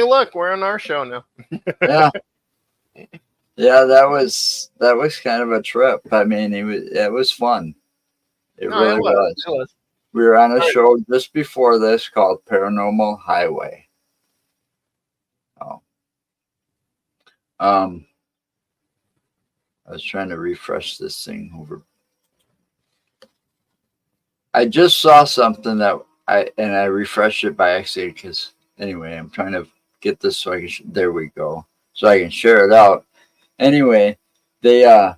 Hey, look, we're on our show now. Yeah. Yeah, that was kind of a trip. I mean, it was fun. It No, really it was. was. It was. We were on a All right. show just before this called Paranormal Highway. Oh. I was trying to refresh this thing over. I just saw something that I refreshed it by accident because anyway, I'm trying to get this so I can there we go. So I can share it out. Anyway, they had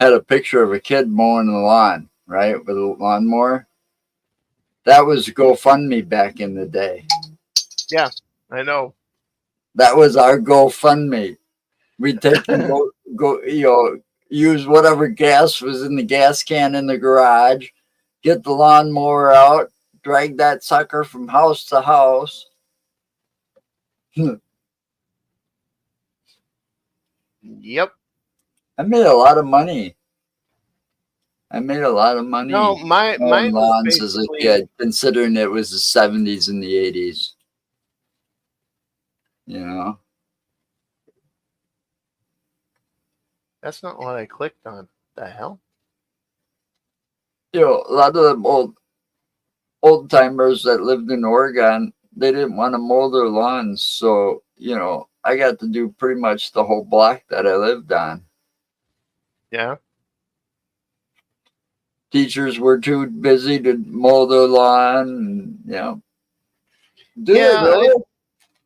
a picture of a kid mowing the lawn, right, with a lawnmower. That was GoFundMe back in the day. Yeah, I know. That was our GoFundMe. We'd take and use whatever gas was in the gas can in the garage, get the lawnmower out, drag that sucker from house to house. Yep. I made a lot of money. No, Mowing mine was lawns as a basically. kid, considering it was the 70s and the 80s. You know? That's not what I clicked on. The hell? A lot of them old timers that lived in Oregon, they didn't want to mow their lawns. So, I got to do pretty much the whole block that I lived on. Yeah. Teachers were too busy to mow their lawn. Do they really?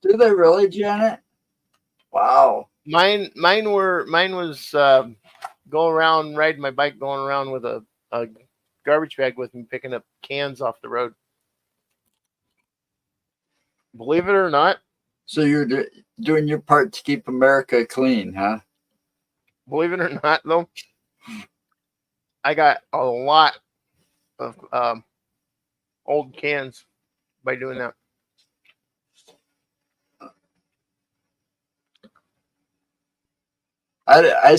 Do they really, Janet? Wow. Mine was go around riding my bike, going around with a garbage bag with me, picking up cans off the road. Believe it or not. So you're doing your part to keep America clean, huh? Believe it or not, though, I got a lot of old cans by doing that. I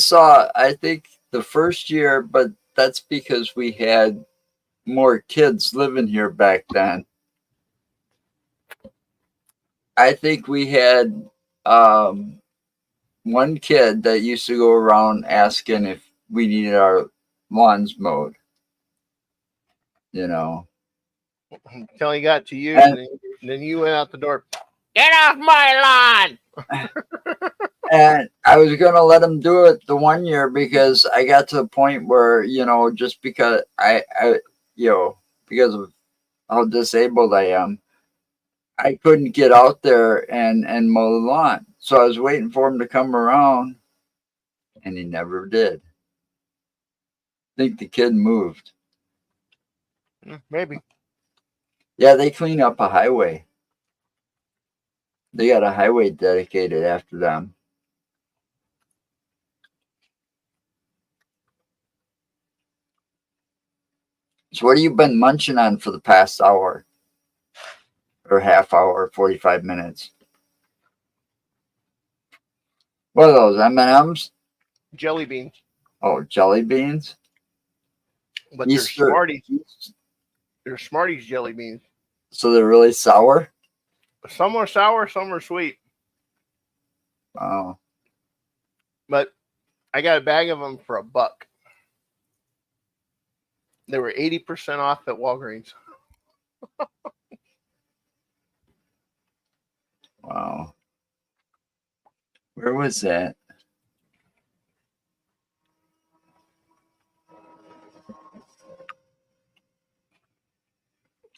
think the first year, but that's because we had more kids living here back then. I think we had one kid that used to go around asking if we needed our lawns mowed. Until he got to you, And- and then you went out the door. Get off my lawn! And I was going to let him do it the one year because I got to the point where, just because because of how disabled I am, I couldn't get out there and mow the lawn. So I was waiting for him to come around, and he never did. I think the kid moved. Maybe. Yeah, they clean up a highway. They got a highway dedicated after them. So what have you been munching on for the past hour? Or half hour, 45 minutes? What are those, M&Ms? Jelly beans. Oh, jelly beans? But they're Smarties. They're Smarties jelly beans. So they're really sour? Some are sour, some are sweet. Oh. But I got a bag of them for $1. They were 80% off at Walgreens. Wow. Where was that?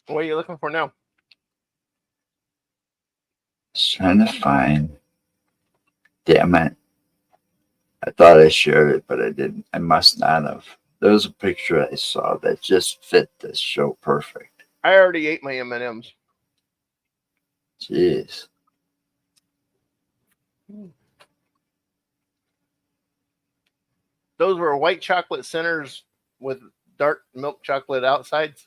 What are you looking for now? Just trying to find. Damn it. I thought I shared it, but I didn't. I must not have. There was a picture I saw that just fit this show perfect. I already ate my M&Ms. Jeez. Those were white chocolate centers with dark milk chocolate outsides.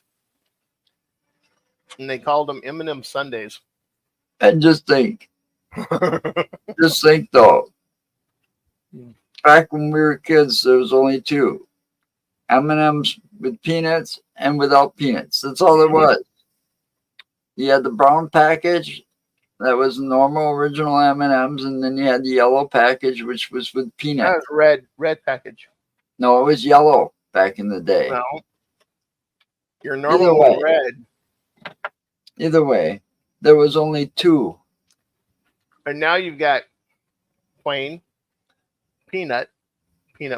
And they called them M&M Sundays. And just think though, back when we were kids, there was only two. M&Ms with peanuts and without peanuts. That's all there was. You had the brown package That was normal original M&Ms, and then you had the yellow package, which was with That peanut. was red package. No, it was yellow back in the day. No, your Either normal way, was red, either way, there was only two. and now you've got plain peanut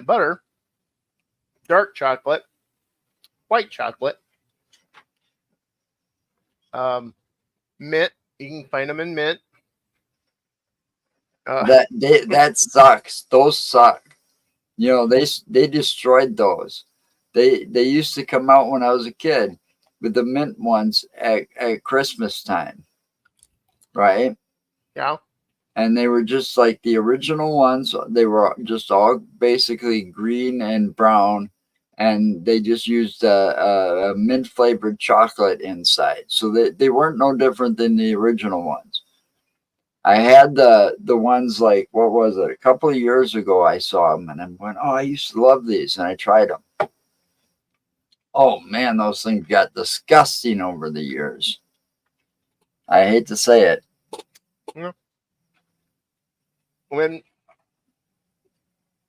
butter, dark chocolate, white chocolate, mint. You can find them in mint. That sucks. Those suck. You know, they destroyed those. They used to come out when I was a kid with the mint ones at Christmas time, right? Yeah. And they were just like the original ones. They were just all basically green and brown, and they just used a mint flavored chocolate inside. So they weren't no different than the original ones. I had the ones like, what was it? A couple of years ago, I saw them and I went, oh, I used to love these, and I tried them. Oh man, those things got disgusting over the years. I hate to say it. Yeah.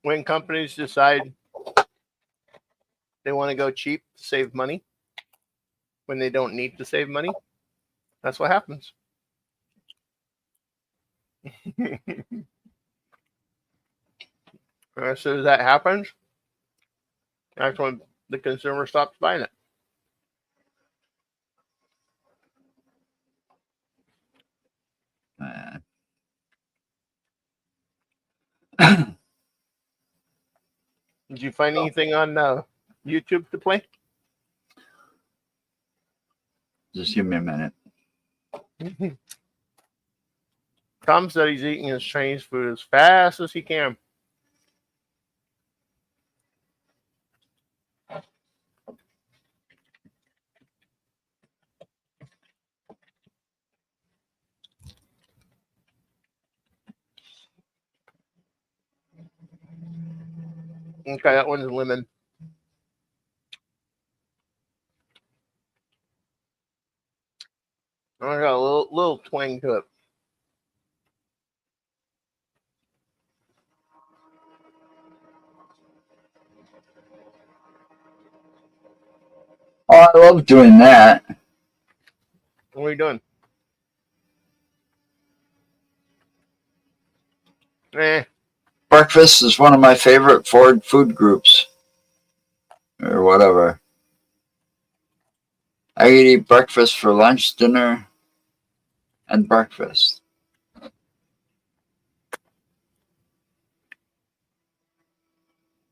When companies decide they want to go cheap to save money, when they don't need to save money, that's what happens. As soon as that happens, that's when the consumer stops buying it. Did you find anything on YouTube to play? Just give me a minute. Tom said he's eating his Chinese food as fast as he can. Okay, that one's lemon. I got a little twang to it. Oh, I love doing that. What are you doing? Breakfast is one of my favorite food groups, or whatever. I could eat breakfast for lunch, dinner, and breakfast.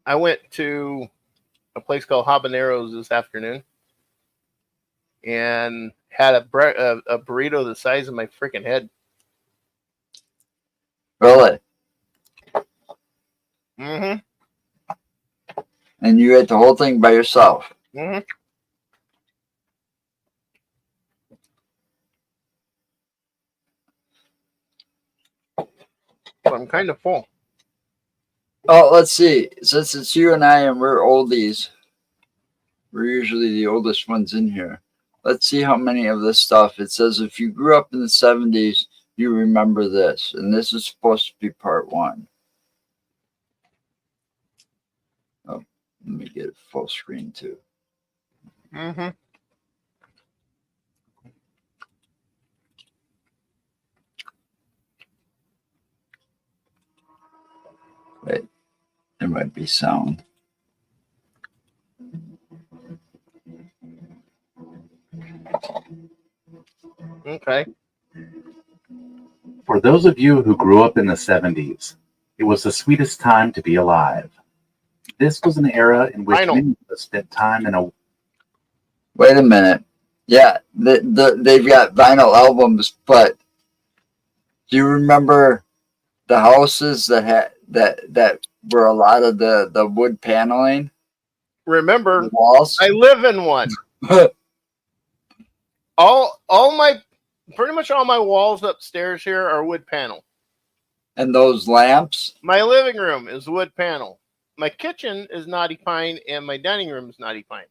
I went to a place called Habaneros this afternoon and had a burrito the size of my freaking head. Really? Mm-hmm. And you ate the whole thing by yourself? Mm-hmm. But I'm kind of full. Oh, let's see. Since it's you and I and we're oldies, we're usually the oldest ones in here. Let's see how many of this stuff. It says if you grew up in the 70s, you remember this. And this is supposed to be part one. Oh, let me get it full screen too. Mm-hmm. Wait, there might be sound. Okay. For those of you who grew up in the 70s, it was the sweetest time to be alive. This was an era in which many of us spent time in a... Wait a minute. Yeah, they've got vinyl albums, but do you remember the houses that had that were a lot of the wood paneling? Remember, The walls? I live in one. Pretty much all my walls upstairs here are wood panel. And those lamps? My living room is wood panel. My kitchen is knotty pine, and my dining room is knotty pine.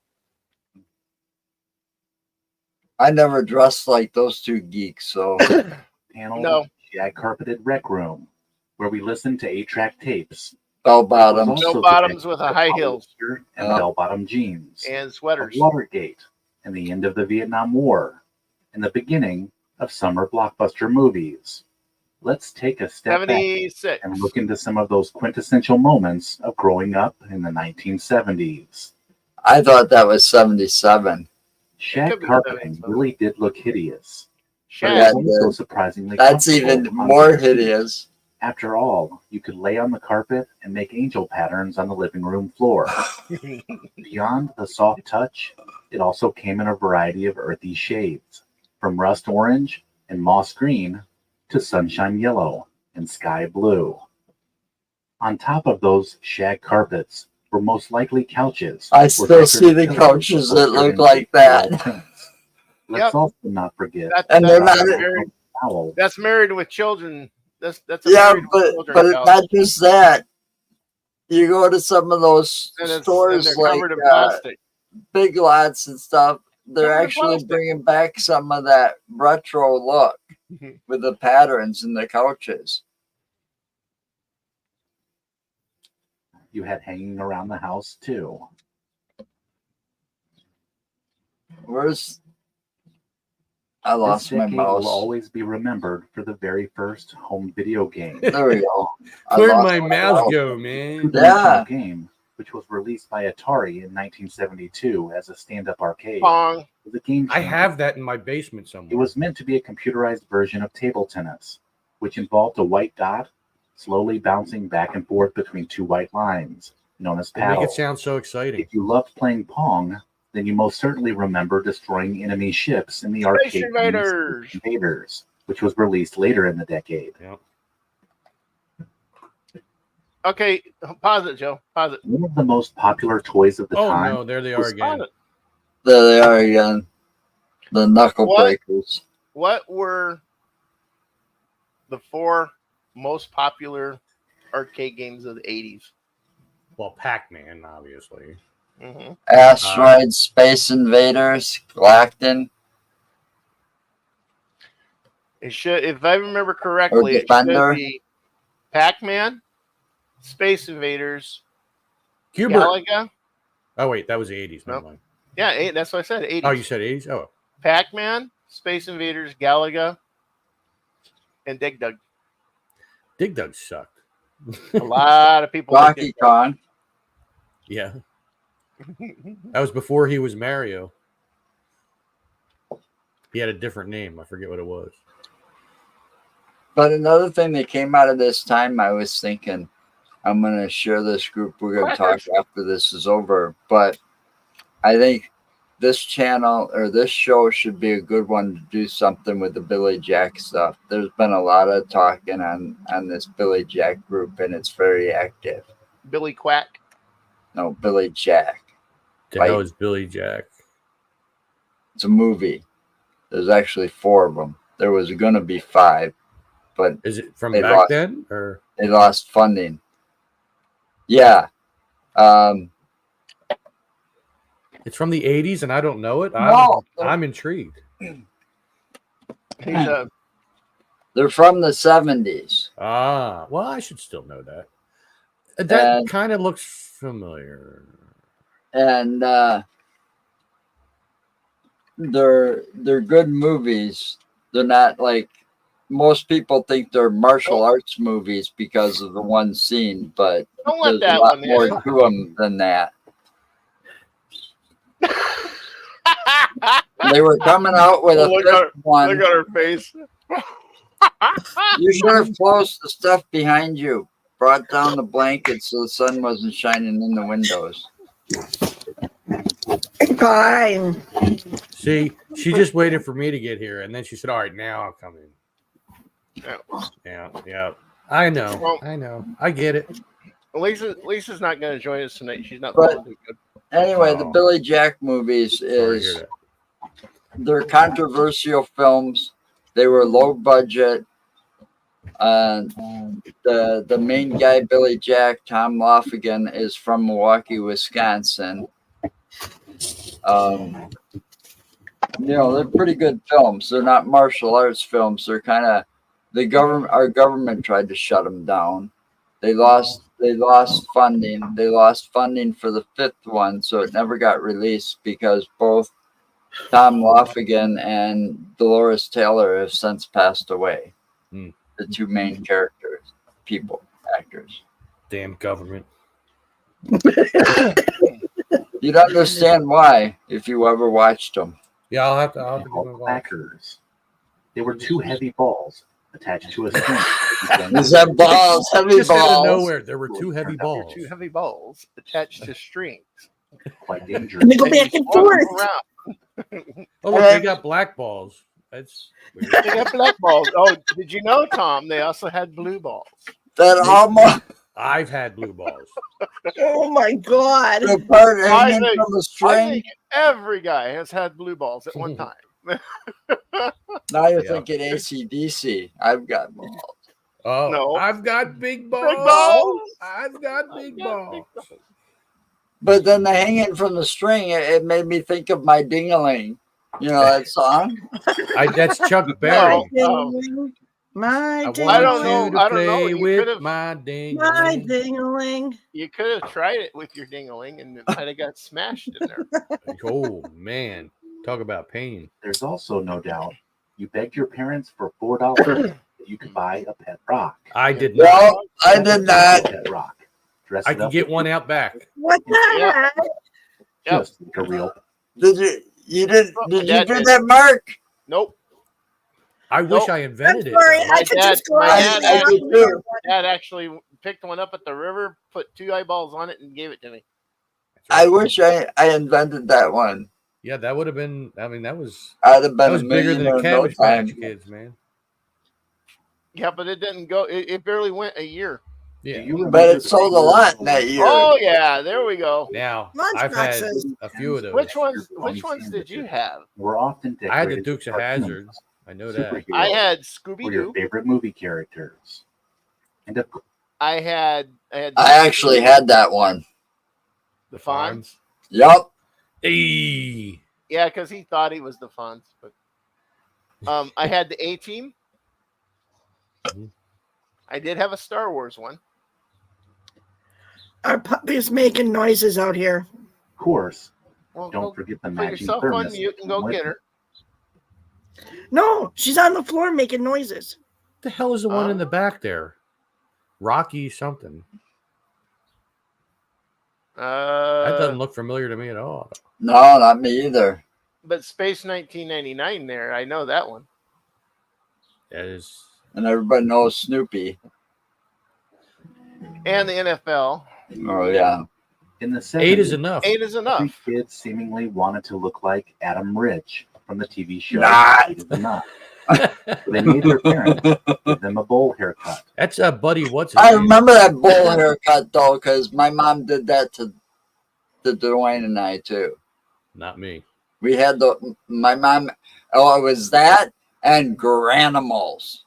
I never dressed like those two geeks, so paneled, No. shag-carpeted rec room where we listened to 8-track tapes. Bell It was bottoms. also Bell the bottoms day with of a high the heels polyester and bell-bottom jeans, and of sweaters. Watergate and the end of the Vietnam War, and the beginning of summer blockbuster movies. Let's take a step back 76. and look into some of those quintessential moments of growing up in the 1970s. I thought that was 77. Shag Could be carpeting 77. really did look hideous, but Shag. it was also surprisingly That's comfortable even on more winter days. hideous. After all, you could lay on the carpet and make angel patterns on the living room floor. Beyond the soft touch, it also came in a variety of earthy shades, from rust orange and moss green to sunshine yellow and sky blue. On top of those shag carpets were most likely couches. I with still decorative see the pillows couches that upholstered look in like floral that. prints. Yep. Let's also not forget And they're that's not- married. towel. That's married with children. That's a Yeah, married with children but couch. not just that. You go to some of those And stores they're like covered in plastic. Big Lots and stuff. They're Covered in actually plastic. bringing back some of that retro look with the patterns in the couches. You had hanging around the house too. Where's I lost This my decade will mouse. always be remembered for the very first home video game. There we go. I Where'd lost my mouse mouse. go, man? Yeah. Game, which was released by Atari in 1972 as a stand-up arcade, Pong. was a game I changer. have that in my basement It somewhere. was meant to be a computerized version of table tennis, which involved a white dot slowly bouncing back and forth between two white lines, known as They make paddles. it sound so exciting. If you loved playing Pong, then you most certainly remember destroying enemy ships in the Space arcade game Invaders. Space Invaders, which was released later in the decade. Yep. Okay, pause it, Joe. Pause it. One of the most popular toys of the Oh time. no, there they are Pause again. it. There they are again. The knuckle What? breakers. What were the 4 most popular arcade games of the 80s? Well, Pac-Man, obviously. Mm-hmm. Asteroids, Space Invaders, Galactin, It should, if I remember correctly, it Defender. should be Pac-Man, Space Invaders, Hubert. Galaga. Oh wait, that was the 80s. Never Nope. mind. Yeah, that's what I said. 80s. Oh, you said 80s? Oh, Pac-Man, Space Invaders, Galaga, and Dig Dug. Dig Dug sucked. A lot of people. like Rocky Dig Dug. Kong. Yeah, that was before he was Mario. He had a different name. I forget what it was. But another thing that came out of this time, I was thinking, I'm going to share this group. We're going to talk after this is over. But I think this channel or this show should be a good one to do something with the Billy Jack stuff. There's been a lot of talking on this Billy Jack group, and it's very active. Billy Quack. No, Billy Jack. The Like- hell is Billy Jack? It's a movie. There's actually 4 of them. There was going to be 5, but Is it from They back lost- then, or they lost funding. Yeah. it's from the 80s and I don't know it? No. I'm intrigued. He's They're from the 70s. Ah, well, I should still know that. That And- kind of looks familiar. And they're good movies. They're not like most people think they're martial arts movies because of the one scene, but don't let there's that a lot one more in. to them than that. They were coming out with a Look 5th one. Look at her face. You should have closed the stuff behind you. Brought down the blankets so the sun wasn't shining in the windows. Fine. See, she just waited for me to get here, and then she said, "All right, now I'll come in." Yeah. I know. Well- I know. I get it. Lisa's not going to join us tonight. She's not But- feeling too good. Anyway, the Oh. Billy Jack movies Sorry to hear is that. they're controversial films. They were low budget. The main guy, Billy Jack, Tom Loffigan, is from Milwaukee, Wisconsin. They're pretty good films. They're not martial arts films. They're kind of our government tried to shut them down. They lost funding. They lost funding for the 5th one, so it never got released because both Tom Loffigan and Dolores Taylor have since passed away. The 2 main actors. Damn government. You'd understand why if you ever watched them. Yeah, I'll have to They give called them a watch. clackers. They were 2 heavy balls attached to a string. Is that balls? Heavy Just out of balls. nowhere, there were 2 heavy balls. 2 heavy balls attached to strings. Quite dangerous. And they go And back you and swung them forth. around. Oh, look, they got black balls. That's weird. They got black balls. Oh, did you know, Tom? They also had blue balls. That almost I've had blue balls. Oh my God. the part I hanging think- from the I string. think every guy has had blue balls at one time. Now you're Yeah. thinking AC/DC. I've got balls. Oh, No. I've got big balls. Big balls. I've got big balls. But then the hanging from the string, it made me think of My Ding-a-ling. You know that song? That's Chuck Berry. No. My I ding want I don't know. you to I don't know. play You with could've- my ding. My ding-a-ling. You could have tried it with your ding-a-ling and it might have got smashed in there. Oh man, talk about pain. There's also no doubt you begged your parents for $4 that you could buy a pet rock. I did not. No, I did not. Pet rock. Dress I it could up get one out back. What the Yeah. heck? just like a real. Did you Dad do did. that, Mark? Nope. I wish Nope. I I'm invented sorry. it. I could just go my out dad and actually too. Dad actually picked one up at the river, put 2 eyeballs on it, and gave it to me. I wish I invented that one. Yeah, that would have been. I mean, that was I'd have been a bigger than millionaire a in no Cabbage time. Patch Kids, man. Yeah, but it didn't go. It barely went a year. Yeah. But it sold a lot in that year. Oh yeah, there we go. Now Lunch I've had boxes. a few of those. Which ones did you have? We're often decorated. I had the Dukes of with cartoons, Hazzard. I know that. superheroes, I had or Scooby your Doo. favorite movie characters. And of course, I had I actually had that one. the Fonz. Yup. Hey. Yeah, because he thought he was the Fonz. But I had the A-Team. Mhm. I did have a Star Wars one. Our puppy's making noises out here. of course, Well, don't go forget the put matching yourself on thermos. mute and go with get it. her. No, she's on the floor making noises. What the hell is the one in the back there? Rocky something. That doesn't look familiar to me at all. No, not me either. But Space 1999 there, I know that one. That is. And everybody knows Snoopy. And the NFL. Oh yeah. In the 70s, 8 is enough. 8 is every enough. kid seemingly wanted to look like Adam Rich from the TV show. Not. 8 is Enough. So they made their parents give them a bowl haircut. That's Buddy. What's his I name? remember that bowl haircut though, because my mom did that to Dwayne and I too. Not me. We had my mom. Oh, it was that and Granimals.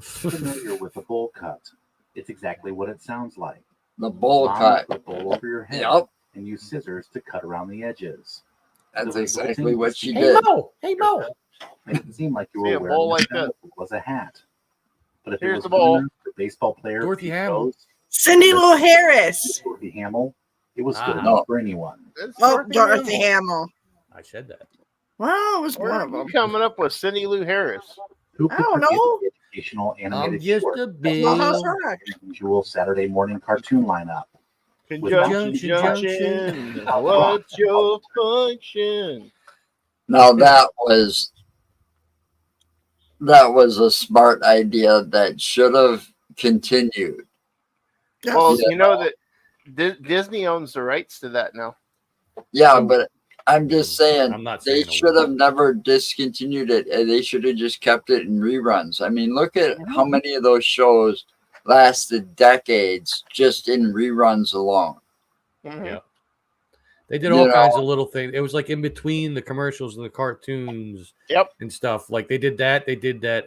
Familiar with a bowl cut? It's exactly what it sounds like. The bowl Mom cut. would put the bowl over your head Yep, and use scissors to cut around the edges. that's exactly what she Hey did. Mo. Hey Mo. Made it seem like you See, were a wearing bowl like that was a hat. But if Here's it was the bowl. good enough for baseball player Dorothy Pete Hamill. Rose, Cindy Lou Harris. Dorothy Hamill, it was good Ah. enough for anyone. It's Oh, Dorothy Hamill. Hamill. I said that. Well, it was Where one are of you them. coming up with Cindy Lou Harris? Who I could don't forget know. the educational I'm animated just short a that Well, how's bill. rock? the usual Saturday morning cartoon lineup? Conjunction, junction. What's your function? Now that was a smart idea that should have continued. Yes. Well, Yeah. you know that Disney owns the rights to that now. Yeah, but I'm just saying I'm not they saying a should word. have never discontinued it. And they should have just kept it in reruns. I mean, look at how many of those shows lasted decades just in reruns alone. Mhm. Yeah. They did You all know. kinds of little things. It was like in between the commercials and the cartoons. Yep. And stuff. Like they did that. They did that.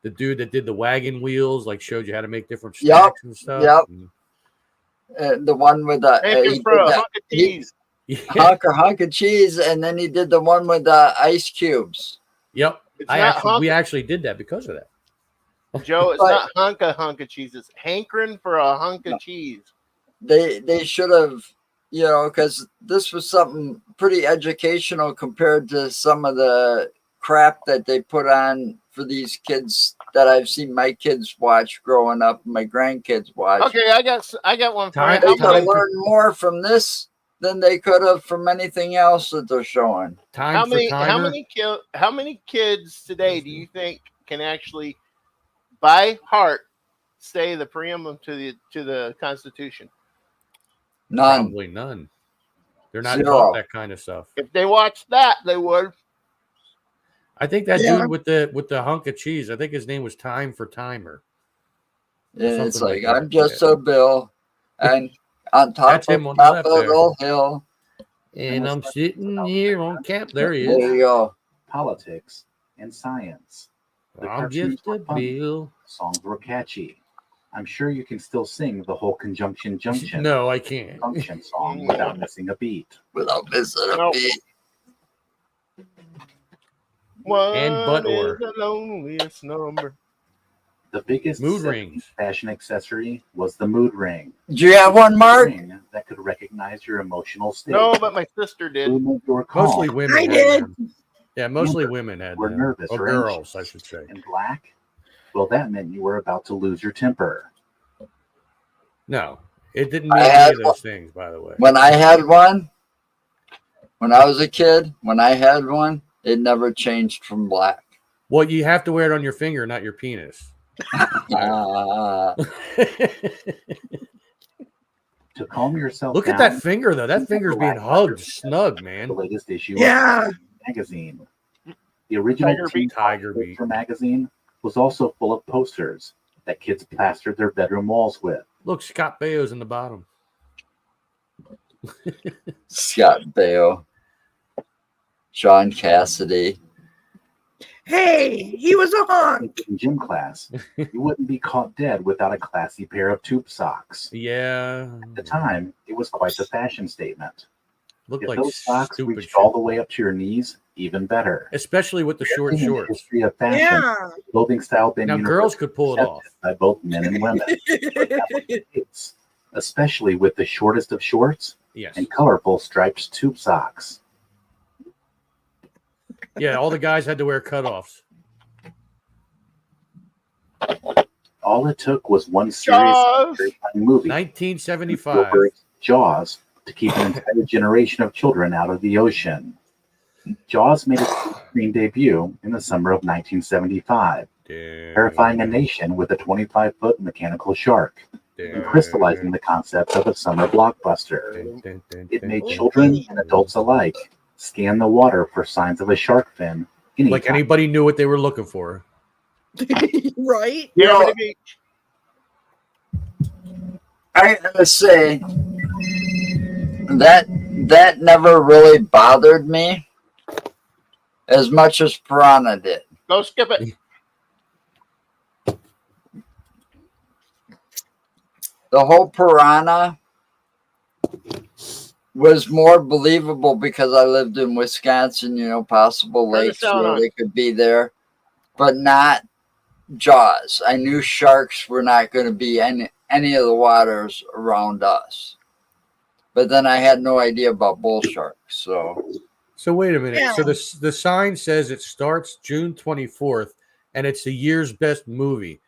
The dude that did the wagon wheels, like showed you how to make different Yep. snacks and stuff. Yep. And- The one with the Thank you for a hunk of cheese. yeah. hunk of cheese, and then he did the one with the ice cubes. Yep. It's not hunk. We actually did that because of that. Joe, it's But- not hunk of cheese. It's hankering for a hunk of cheese. They should have, you know, because this was something pretty educational compared to some of the crap that they put on for these kids that I've seen my kids watch growing up, my grandkids watch. Okay, I got one for you. They How could have many, learned more from this than they could have from anything else that they're showing. how Time for many, timer. how many kids today do you think can actually, by heart, say the preamble to the Constitution? None. Probably none. They're not Zero. taught that kind of stuff. If they watched that, they would. I think that Yeah. dude with the hunk of cheese, I think his name was Time for Timer. And it's Something like like, that, I'm just yeah. a bill. And on top That's of him on the left there. Capitol Hill. And I'm sitting here on cap. There he There is. you go. Politics and science. The I'm cartoons just a were funny. bill. Songs were catchy. I'm sure you can still sing the whole Conjunction Junction No, I can't. function song without missing a beat. Without missing a Nope. beat. One butt is or. the loneliest number. The biggest Mood 70s rings. fashion accessory was the mood ring. Do you have one, A Mark? ring that could recognize your emotional state. No, but my sister did. Movement or calm. Mostly women. I had did. them. Yeah, mostly Remember, women had we're them. nervous Or or girls, anxious. I should say. And black? Well, that meant you were about to lose your temper. No, it didn't I mean any had of those things, by the way. When I had one, when I was a kid, when I had one, it never changed from black. Well, you have to wear it on your finger, not your penis. To calm yourself Look down, at that finger, though. That finger's being hugged snug, the man. latest issue Yeah. of magazine. The original Tiger Teen Beat. Tiger Beat. Picture magazine was also full of posters that kids plastered their bedroom walls with. Look, Scott Baio's in the bottom. Scott Baio, Sean Cassidy. Hey, he was a hunk. In gym class, you wouldn't be caught dead without a classy pair of tube socks. Yeah. At the time, it was quite the fashion statement. Looked If like those socks stupid reached shit. all the way up to your knees, even better. Especially with the short In the shorts. history of fashion, Yeah. clothing style been Now, girls could pull it off. by both men and women, It's- especially with the shortest of shorts Yes. and colorful striped tube socks. Yeah, all the guys had to wear cutoffs. All it took was one serious Jaws. terrifying movie, 1975. Spielberg's Jaws, to keep an entire generation of children out of the ocean. Jaws made its screen debut in the summer of 1975, terrifying a nation with a 25-foot mechanical shark and crystallizing the concept of a summer blockbuster. It made children and adults alike scan the water for signs of a shark fin. Like anybody knew what they were looking for. Right? You know, Remember the beach? I gotta say that never really bothered me as much as Piranha did. Go skip it. The whole Piranha was more believable because I lived in Wisconsin, you know, possible Turn the lakes sound where on. they could be there, but not Jaws. I knew sharks were not going to be any of the waters around us. But then I had no idea about bull sharks. So wait a minute. Yeah. So the sign says it starts June 24th, and it's the year's best movie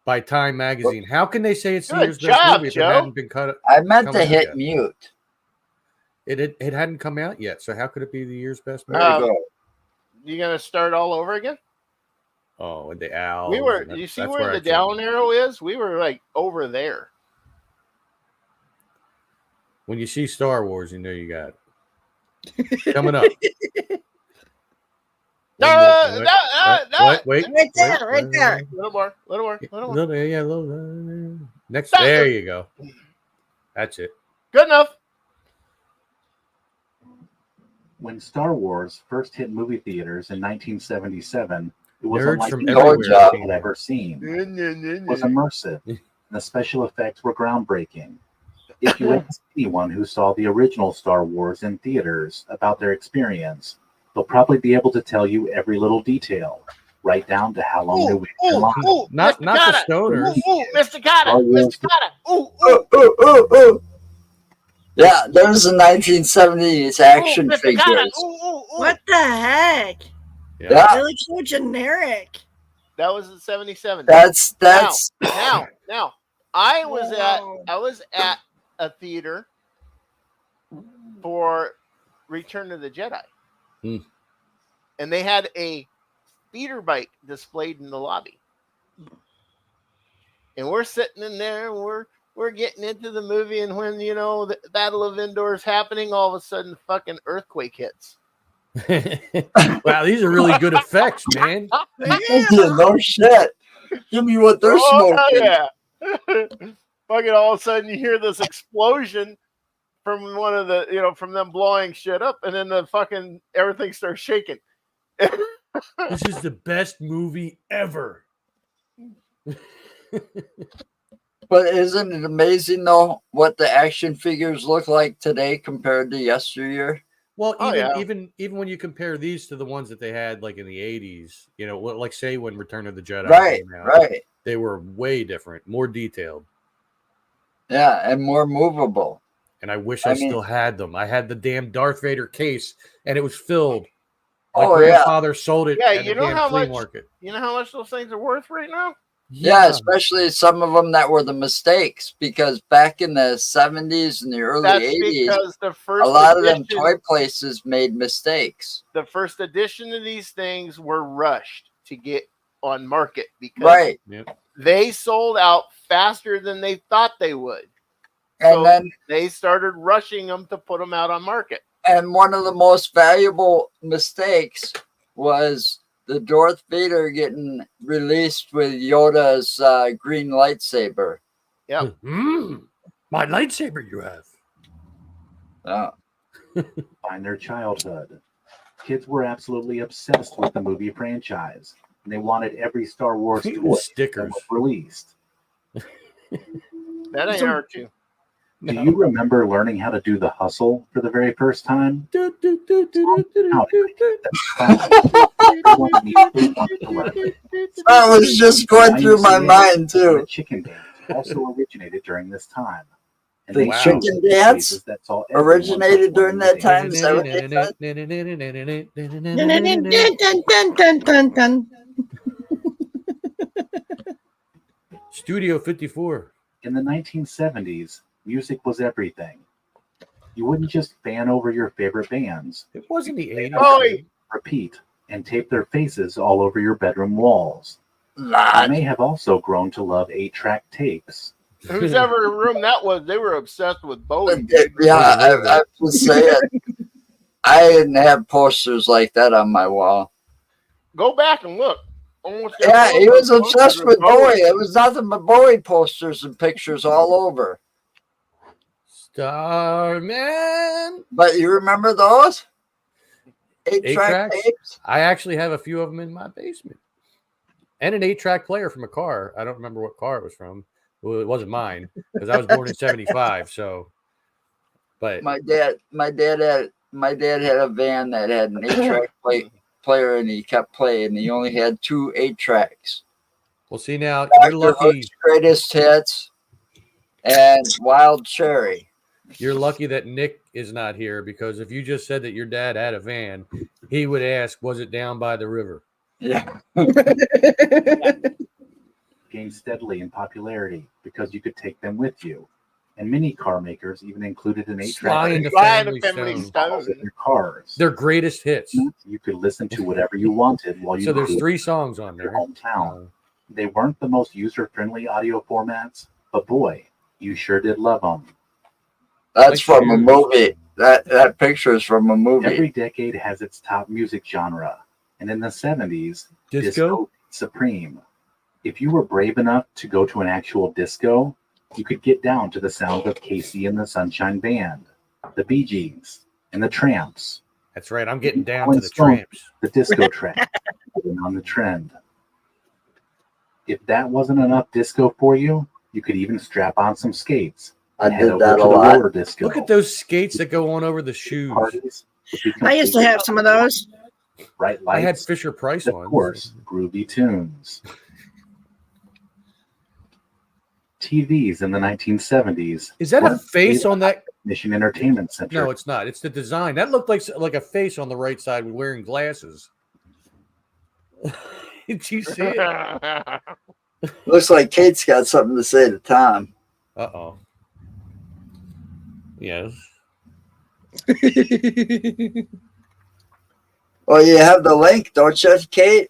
by Time Magazine. How can they say it's the Good year's best job, movie if Joe. it hadn't been cut? I meant Come to on, hit yeah. mute. It hadn't come out yet. So how could it be the year's best There movie? you go. You gonna start all over again? Oh, and the owls. We were. and that- You see that's where I the came down in. arrow is? We were like over there. When you see Star Wars, you know you got it. Coming up. What? Wait. Right there, right there. Little more. Little more. Little more. Little, yeah, little, next. Stop There it. you go. That's it. Good enough. When Star Wars first hit movie theaters in 1977, it was Nerds unlike from anything everywhere I came had ever seen. It It was immersive, and the special effects were groundbreaking. If you ask anyone who saw the original Star Wars in theaters about their experience, they'll probably be able to tell you every little detail. right down to how long they waited in line. Not Mr. the Cotta. stoners. Ooh, Mr. Cotta. Oh, yeah. Mr. Cotta. Ooh, Ooh, ooh, ooh, ooh. Yeah, there's the 1970s action Mr. figures. Cotta. Ooh. What the heck? Yeah, They look so generic. That was in 77. that's Now, I was Wow. at a theater for Return of the Jedi. Hmm. And they had a speeder bike displayed in the lobby. And we're sitting in there and we're getting into the movie, and when the Battle of Endor is happening, all of a sudden fucking earthquake hits. Wow, these are really good effects, man. Yeah. no shit. Give me what they're smoking. Yeah. Fucking all of a sudden you hear this explosion from one of the from them blowing shit up, and then the fucking everything starts shaking. This is the best movie ever. But isn't it amazing though what the action figures look like today compared to yesteryear? Well, Oh, yeah. even when you compare these to the ones that they had like in the 80s, like say when Return of the Jedi Right, came out, right. they were way different, more detailed. Yeah, and more movable. And I wish I still had them. I had the damn Darth Vader case, and it was filled. My Oh, grandfather sold it Yeah, at the damn flea market. You know how much those things are worth right now? Yeah, especially some of them that were the mistakes, because back in the 70s and the early That's 80s, because the first a lot of them edition, toy places made mistakes. the first edition of these things were rushed to get on market because Right. they sold out faster than they thought they would. And So then they started rushing them to put them out on market. and one of the most valuable mistakes was the Darth Vader getting released with Yoda's green lightsaber. Yeah. My lightsaber you have. Find their childhood. Kids were absolutely obsessed with the movie franchise, and they wanted every Star Wars toy that Stickers. was released. That ain't hard to. Do you remember learning how to do the hustle for the very first time? That was just going through my mind The too. chicken dance also originated during this time. And The they chicken showed dance faces that saw everyone originated during that time. performing Is that what they said? Dun, dun, dun, dun, dun, dun. Studio 54. In the 1970s, music was everything. You wouldn't just fan over your favorite bands, It wasn't the 80s. Oh, repeat, and tape their faces all over your bedroom walls. You Nah, may have also grown to love 8-track tapes. whose ever room that was, they were obsessed with Bowie. yeah, I was saying, I didn't have posters like that on my wall. Go back and look. Almost Yeah, every he one of was those obsessed posters with was Bowie. It was nothing but Bowie posters and pictures all over. Starman. But you remember those? 8-track 8-tracks? tapes? I actually have a few of them in my basement. And an 8-track player from a car. I don't remember what car it was from. Well, it wasn't mine because I was born in 75. So, but My dad had a van that had an 8-track player, and he kept playing. He only had 2 8-tracks. we'll see now. Dr. You're lucky. Hook's Greatest Hits and Wild Cherry. You're lucky that Nick is not here because if you just said that your dad had a van, he would ask, "Was it down by the river?" Yeah. Gained steadily in popularity because you could take them with you. And many car makers even included an 8-track Sly and the Sly and the Family Family Stone. Stone. in their cars. Their greatest hits. You could listen to whatever you wanted while you So there's cruised 3 songs on your there. hometown. They weren't the most user-friendly audio formats, but boy, you sure did love them. That's from a movie. That picture is from a movie. Every decade has its top music genre, and in the 70s, Disco? supreme. If you were brave enough to go to an actual disco, you could get down to the sound of Casey and the Sunshine Band, the Bee Gees, and the Tramps. That's right. I'm getting down to the Tramps. The disco track on the trend. If that wasn't enough disco for you, you could even strap on some skates. I and head did over that to a the lot. roller disco. Look at those skates that go on over the shoes. Parties would become I used to have some of those. bright I had lights, Fisher Price and, of ones. course, groovy tunes. TVs in the 1970s. Is that a weren't face made on that? Mission Entertainment Center. No, it's not. It's the design. That looked like a face on the right side with wearing glasses. Did you see it? Looks like Kate's got something to say to Tom. Uh-oh. Yes. Well, you have the link, don't you, Kate?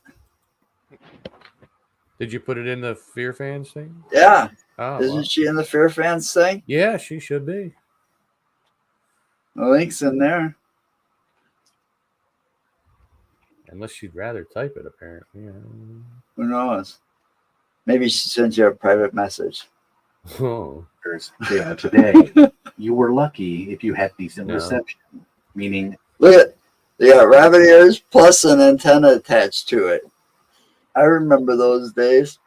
Did you put it in the Fear Fans thing? Yeah. Oh, Isn't well. she in the Fear Fans thing? Yeah, she should be. The link's in there. Unless she'd rather type it, apparently. Yeah. Who knows? Maybe she sent you a private message. Oh. They are today. You were lucky if you had decent No. reception, meaning Look at, they got rabbit ears plus an antenna attached to it. I remember those days.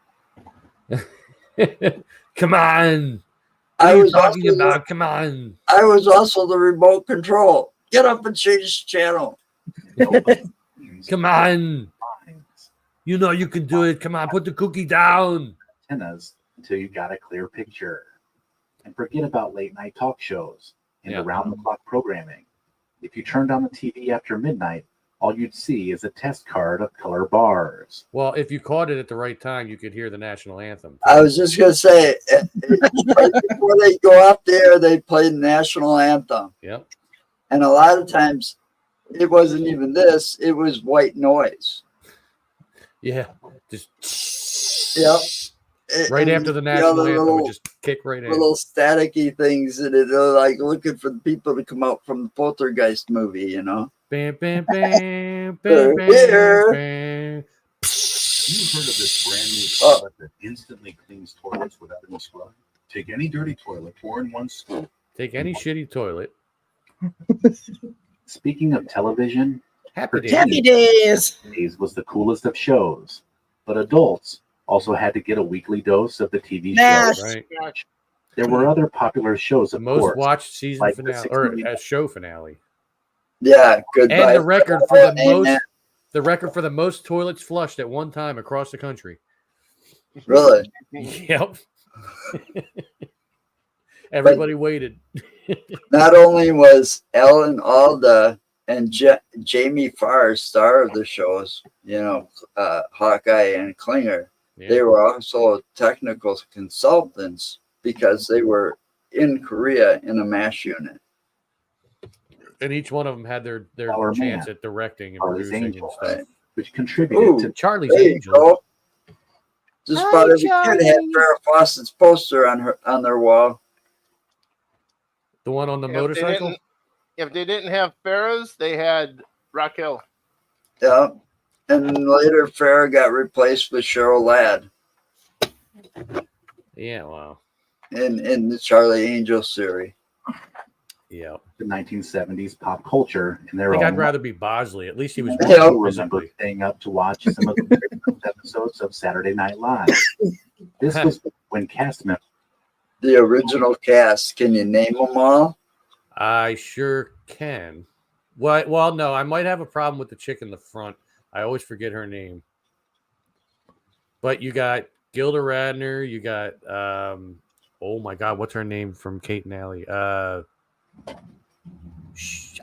Come on. What I are you was talking also about? Come on. I was also the remote control. Get up and change the channel. Come on. You know you can do it. Come on, put the cookie down. antennas until you got a clear picture. And forget about late night talk shows and around the clock programming. If you turned on the TV after midnight, all you'd see is a test card of color bars. Well, if you caught it at the right time, you could hear the national anthem. I was just going to say, right before they go up there, they play the national anthem. Yep. And a lot of times, it wasn't even this, it was white noise. Yeah. Just Yep. right after the national anthem, little, would just kick right in. little staticky things in it. They're like looking for the people to come out from the Poltergeist movie, you know? Bam, bam, bam, bam, They're bam, here. bam. You've heard of this brand new toilet that instantly cleans toilets without any scrub? Take any dirty toilet, 4-in-1 scoop. Take any shitty toilet. Speaking of television, Happy days. Happy days. Days was the coolest of shows, but adults also had to get a weekly dose of the TV Mash. show. Right. There were other popular shows, The of most course. watched season like the finale or 60 a show finale. Yeah, goodbye. And the record for the Amen. most toilets flushed at one time across the country. Really? Yep. Everybody waited. Not only was Ellen Alda and Jamie Farr star of the shows, you know, Hawkeye and Klinger, Yeah. they were also technical consultants because they were in Korea in a MASH unit. And each one of them had their Our chance man, at directing and Charlie's producing and Angels, stuff. which contributed to Charlie's There you Angels. go. Just Hi, about every kid had Charlie. Farrah Fawcett's poster on their wall. The one on the motorcycle? If they didn't have Farrah's, they had Raquel. Yeah. And later Farrah got replaced with Cheryl Ladd Yeah, wow. in the Charlie Angel series. Yeah. the 1970s pop culture in their I think own I'd rather be Bosley. At least he was Yeah. I working remember visibly. staying up to watch some of the first episodes of Saturday Night Live. This was when cast members The original cast. Can you name them all? I sure can. Well, no, I might have a problem with the chick in the front. I always forget her name. But you got Gilda Radner. You got, oh my God, what's her name from Kate and Allie?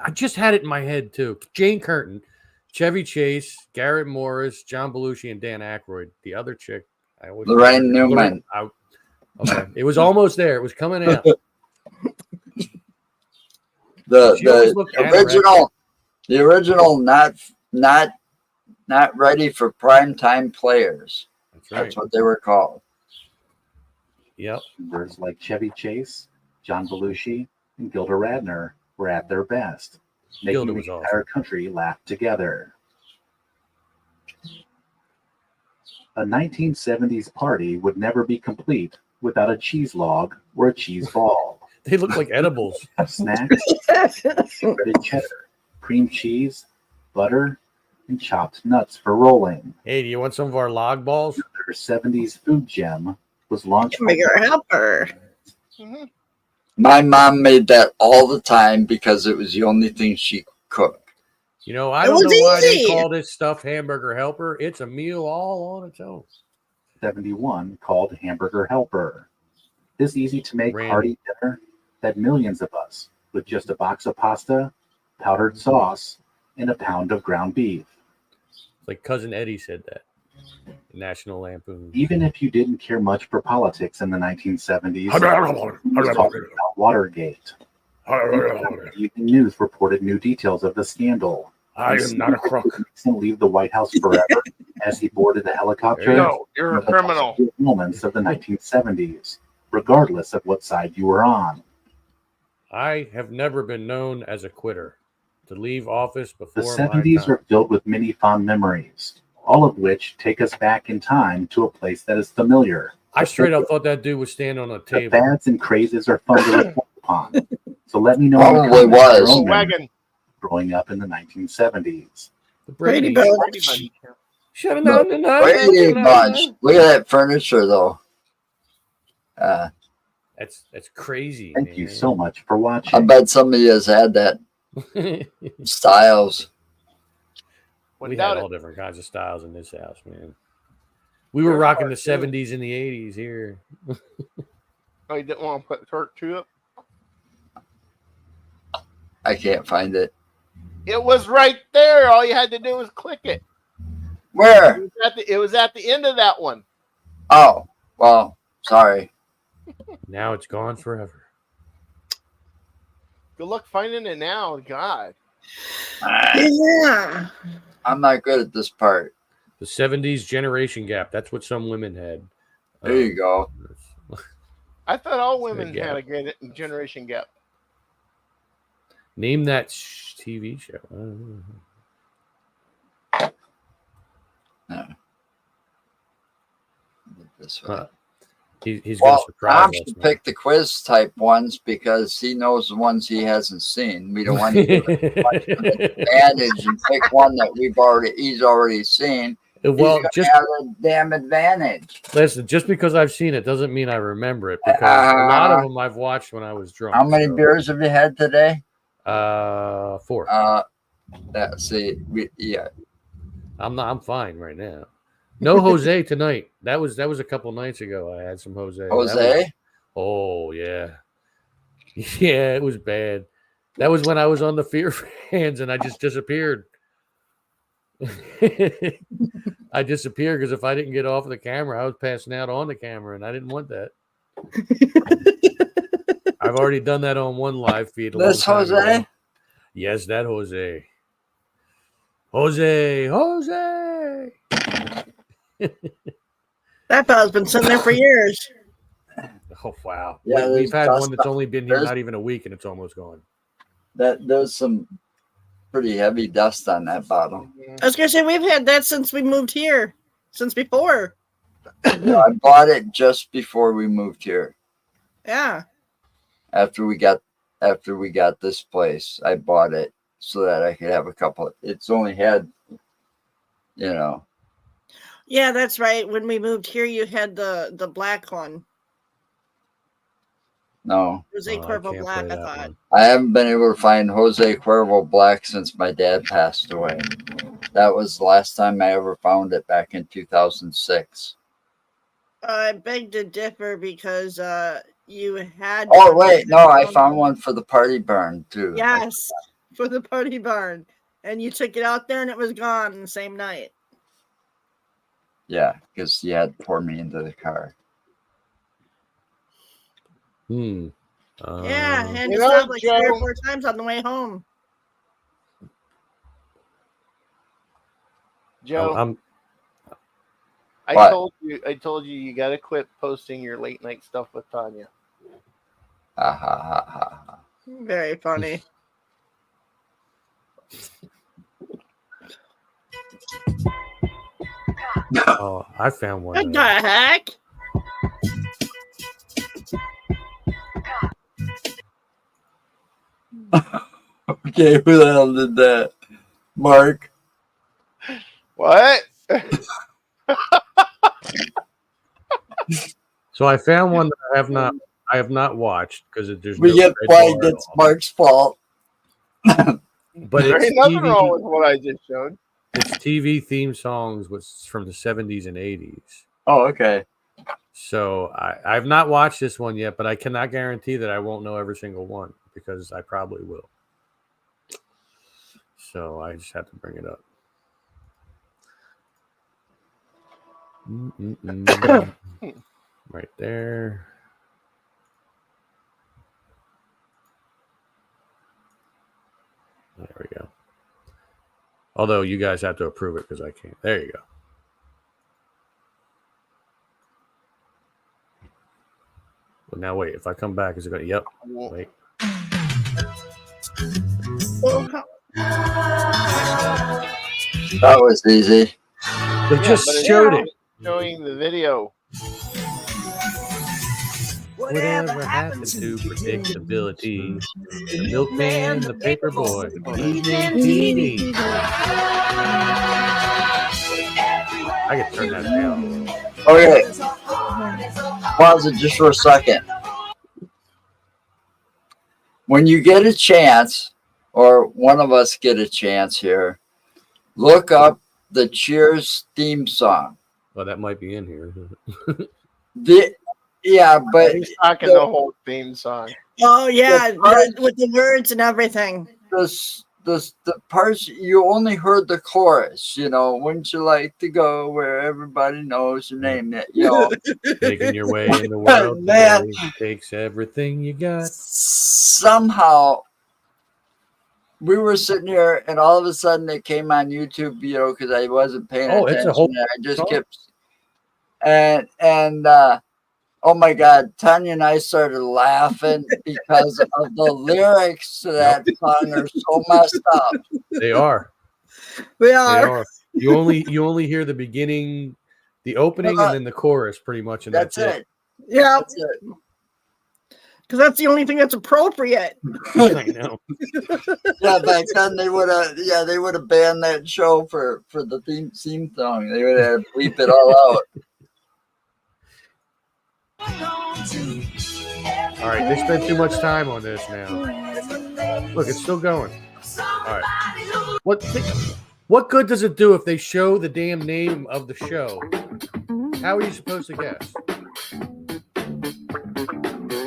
I just had it in my head too. Jane Curtin, Chevy Chase, Garrett Morris, John Belushi, and Dan Aykroyd. The other chick, I always Lorraine Newman. Okay, it was almost there. It was coming out. She always The looked original not ready for prime time players. That's right. That's what they were called. Yep. like Chevy Chase, John Belushi, and Gilda Radner were at their best, making Gilda the was awesome. entire country laugh together. A 1970s party would never be complete without a cheese log or a cheese ball. They look like edibles. Have snacks, shredded cheddar, cream cheese, butter, and chopped nuts for rolling. Hey, do you want some of our log balls? Their 70s food gem was launched Make her a helper. Mhm. My mom made that all the time because it was the only thing she cooked. You know, I It don't was know why they easy. call this stuff hamburger helper. It's a meal all on its own. 71 called Hamburger Helper. This easy-to-make Randy. hearty dinner fed millions of us with just a box of pasta, powdered sauce, and a pound of ground beef. It's like Cousin Eddie said that. National Lampoon. Even if you didn't care much for politics in the 1970s, talking about Watergate. Evening News reported new details of the scandal. I am not a crook. And leave the White House forever as he boarded the helicopter. No, you're a One of the criminal. most moments of the 1970s, regardless of what side you were on. I have never been known as a quitter. To leave office before The my 70s time. are filled with many fond memories, all of which take us back in time to a place that is familiar. I straight up thought that dude was standing on a The table. fads and crazes are fun to reflect upon. So let me know Probably in the comments was. your own memories Wagon. growing up in the 1970s. The Brady Brady. Bunch. Shut Look, Brady Bunch. Look at that furniture, though. That's crazy. Thank you man. so much for I watching. bet somebody has had that. Styles. We Without had it, all different kinds of styles in this house, man. We were rocking the 70s and the 80s here. oh, you didn't want to put Turk 2 up? I can't find it. It was right there. All you had to do was click it. Where? It was at the end of that one. Oh, well, sorry. Now it's gone forever. Good luck finding it now. God. Yeah. I'm not good at this part. The 70s generation gap. That's what some women had. There you go. I thought all Good women gap. had a good generation gap. Name that TV show. I don't know. This way. Huh. He's going Well, to surprise Tom us. should man. pick the quiz type ones because he knows the ones he hasn't seen. We don't want to give him advantage and pick one that he's already seen. Well, He's just gonna have a damn advantage. listen. Just because I've seen it doesn't mean I remember it. Because a lot of them I've watched when I was drunk. How many so, beers have you had today? 4. Yeah. I'm fine right now. No Jose tonight. That was a couple nights ago. I had some Jose. That Jose? was- oh yeah, yeah. It was bad. That was when I was on the Fear Fans and I just disappeared. I disappeared because if I didn't get off of the camera, I was passing out on the camera, and I didn't want that. I've already done that on one live feed. This long time Jose? ago. Yes, that Jose. Jose. That fella's been sitting there for years. Oh wow. Yeah, We've had there's one that's only been here there's- not even a week, and it's almost gone. There's some pretty heavy dust on that bottle. I was gonna say we've had that since we moved here, since before. I bought it just before we moved here. Yeah. After we got this place, I bought it so that I could have a couple. It's only had, Yeah, that's right. When we moved here, you had the black one. no. It was a Oh, I Cuervo can't Black, play I that thought. one. I haven't been able to find Jose Cuervo Black since my dad passed away. That was the last time I ever found it back in 2006. I beg to differ because you had. Oh, wait. No, I found one for the party burn, too. Yes, for the party barn. And you took it out there and it was gone the same night. Yeah, because you had to pour me into the car. Hmm. Yeah, and You you know, stopped like 3 or Joe- 4 times on the way home. Joe, I'm I What? told you you got to quit posting your late night stuff with Tanya. Ha ha ha ha ha. Very funny. oh, I found one. What the heck? Okay, who the hell did that? Mark. What? So I found one that I have not watched because there's We no get red blamed. bar at It's all. Mark's fault. But There it's ain't nothing wrong TV. with what I just showed. It's TV theme songs, which is from the 70s and 80s. Oh, okay. So I've not watched this one yet, but I cannot guarantee that I won't know every single one because I probably will. So I just have to bring it up. Right there. There we go. Although you guys have to approve it because I can't. There you go. Well, now wait. If I come back, is it going to? Yep. Wait. That was easy. They just but it's showed it. showing the video. Whatever happened to predictability? The milkman, the paper boy, evening TV. I can turn that down. Okay. Pause it just for a second. When you get a chance, or one of us get a chance here, look up the Cheers theme song. Well, that might be in here. Yeah, but He's talking the whole theme song. Oh yeah, with the words and everything. the parts you only heard the chorus, wouldn't you like to go where everybody knows your name? Making your way in the world Man. takes everything you got. Somehow we were sitting here and all of a sudden it came on YouTube, because I wasn't paying attention. It's a whole I just song. kept and oh my God, Tanya and I started laughing because of the lyrics to that song are so messed up. They are. We They are. are. You only hear the beginning, the opening, and then the chorus, pretty much, and that's it. Yeah, That's it. because that's the only thing that's appropriate. I know. Yeah, back then they would have banned that show for the theme song. They would have bleep it all out. All right, they spent too much time on this now. Look, it's still going. All right. What good does it do if they show the damn name of the show? How are you supposed to guess?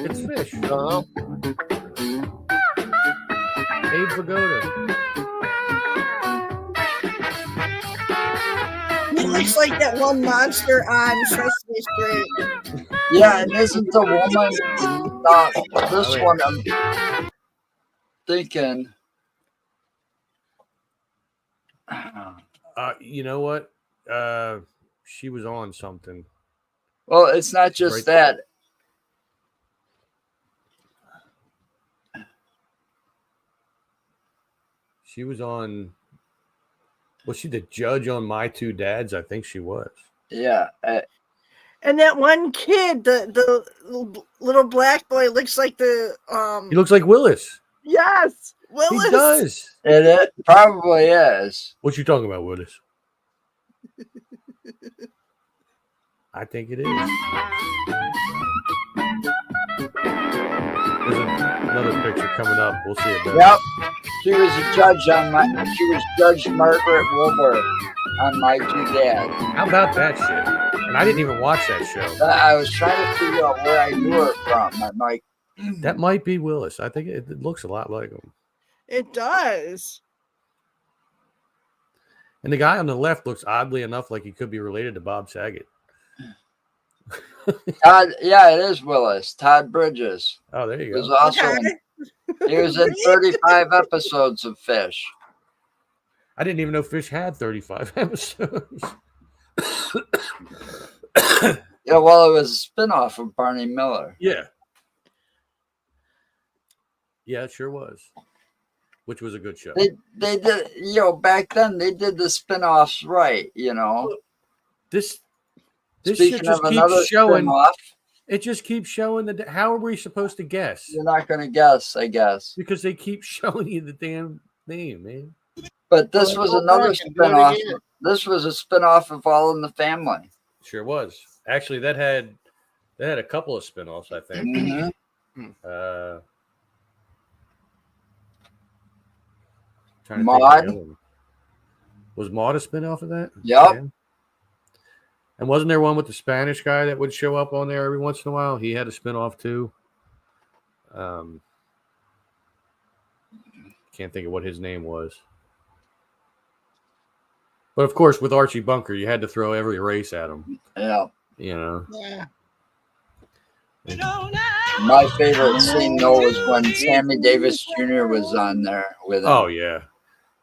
It's Fish. Abe Vigoda. He looks like that one monster on Sesame Street. Yeah, and isn't the woman not this one? I'm thinking. You know what? She was on something. Well, it's not just Right. that. She was on. Was she the judge on My Two Dads? I think she was. Yeah. And that one kid, the little black boy, looks like the He looks like Willis. Yes, Willis. He does. It probably is. What you talking about, Willis? I think it is. There's another picture coming up. We'll see it better. Yep. She was a judge she was Judge Margaret Wilbur on My Two Dads. How about that shit? And I didn't even watch that show. I was trying to figure out where I knew her from. I'm like, That might be Willis. I think it looks a lot like him. It does. And the guy on the left looks oddly enough like he could be related to Bob Saget. Todd, yeah, it is Willis. Todd Bridges. Oh, there you He go. was also he was in 35 episodes of Fish. I didn't even know Fish had 35 episodes. Yeah, well, it was a spinoff of Barney Miller. Yeah. Yeah, it sure was. Which was a good show. They did, back then they did the spinoffs right, This shit Speaking just of another keeps showing. spinoff, It just keeps showing how are we supposed to guess? you're not going to guess, I guess. Because they keep showing you the damn name, man. But this was Go another back and do it spinoff. again. This was a spinoff of All in the Family. Sure was. Actually, that had a couple of spinoffs, I think. Mhm. Trying to think of the Maud. other one. Was Maud a spinoff of that? Yep. Yeah. And wasn't there one with the Spanish guy that would show up on there every once in a while? He had a spinoff too. Can't think of what his name was. But of course, with Archie Bunker, you had to throw every race at him. Yeah. You know. Yeah. My favorite scene though was when Sammy Davis Jr. was on there with him. Oh yeah.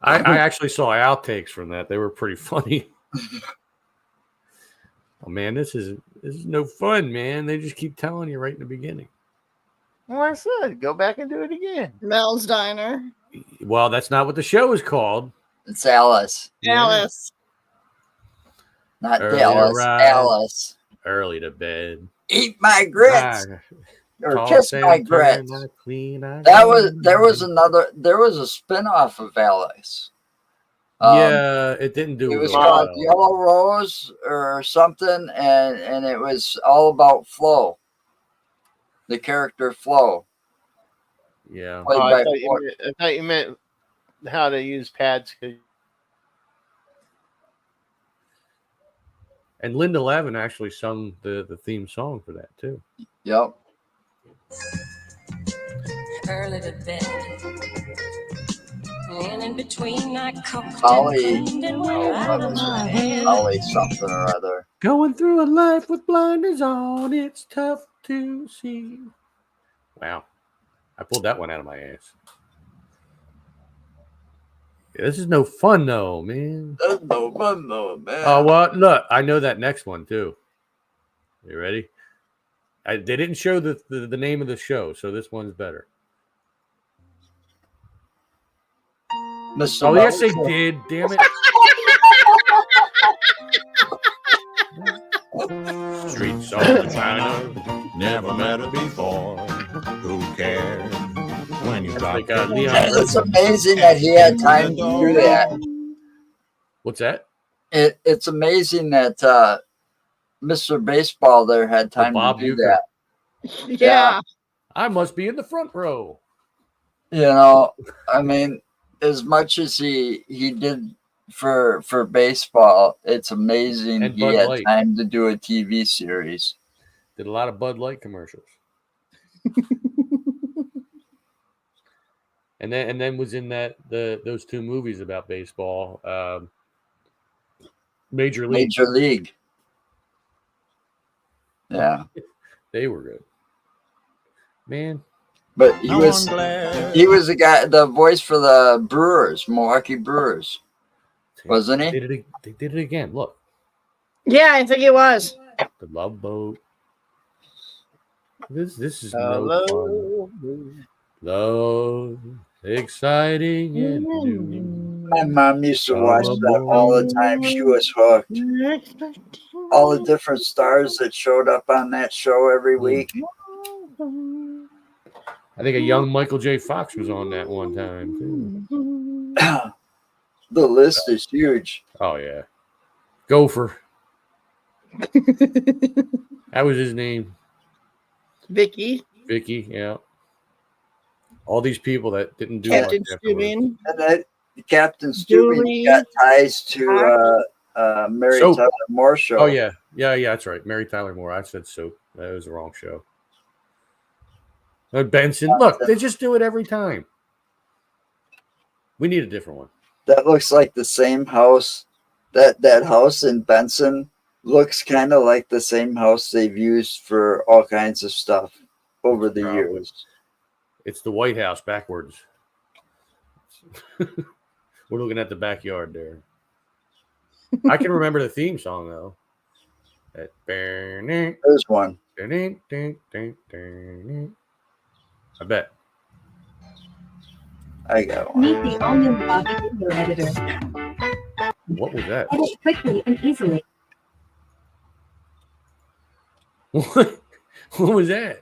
I actually saw outtakes from that. They were pretty funny. Oh man, this is no fun, man. They just keep telling you right in the beginning. Well, I said, go back and do it again. Mel's Diner. Well, that's not what the show is called. It's Alice, Alice. not Early Dallas. rise. Alice. Early to bed. Eat my grits or Toss kiss and my turn, grits. I clean, I There was clean. there was a spin-off of Alice. Yeah, it didn't do It was real called well. Yellow Rose or something, and it was all about Flo, the character Flo, Yeah. played Oh, by I thought you meant how to use pads. 'Cause And Linda Lavin actually sung the theme song for that too. Yep. Early to bed. And in between, I cooked Holly. and cleaned and went Oh, right what on was my her name? head. Holly something or other. Going through a life with blinders on, it's tough to see. Wow. I pulled that one out of my ass. Yeah, this is no fun though, man. That's no fun though, man. Oh, well, look, I know that next one too. You ready? They didn't show the name of the show, so this one's better. Mr. Oh, yes, they Mouse. did. Damn it. Streets of China. Never met her before. Who cares when you That's drop like, the Leon It's amazing that he had time to do that. What's that? It's amazing that Mr. Baseball there had time Bob to do Uecker. that. Yeah. I must be in the front row. You know, I mean, as much as he did for baseball, it's amazing And he Bud had Light. time to do a TV series. Did a lot of Bud Light commercials. and then was in those two movies about baseball. Major League. Major League. Yeah, They were good. Man. but he No was one glares. the guy, the voice for the Brewers, Milwaukee Brewers, wasn't he? They did it again. Look. Yeah, I think it was. The Love Boat. This is no hello. fun. Love, exciting and new. My mom used to watch that all the time. She was hooked. All the different stars that showed up on that show every week. I think a young Michael J. Fox was on that one time too. The list is huge. Oh yeah, Gopher. That was his name, Vicky. Vicky. Yeah. All these people that didn't do Captain much afterwards. Steubing. And that Captain Julie. Steubing got ties to Mary Soap. Tyler Moore show. Oh yeah, that's right. Mary Tyler Moore. I said Soap. That was the wrong show. Benson. Look, they just do it every time. We need a different one. That looks like the same house. That house in Benson looks kind of like the same house they've used for all kinds of stuff over the Probably. years. It's the White House backwards. We're looking at the backyard there. I can remember the theme song though. That There's one. I bet. I got one. Meet the all-new Bobby Video Editor. What was that? Edit quickly and easily. What was that?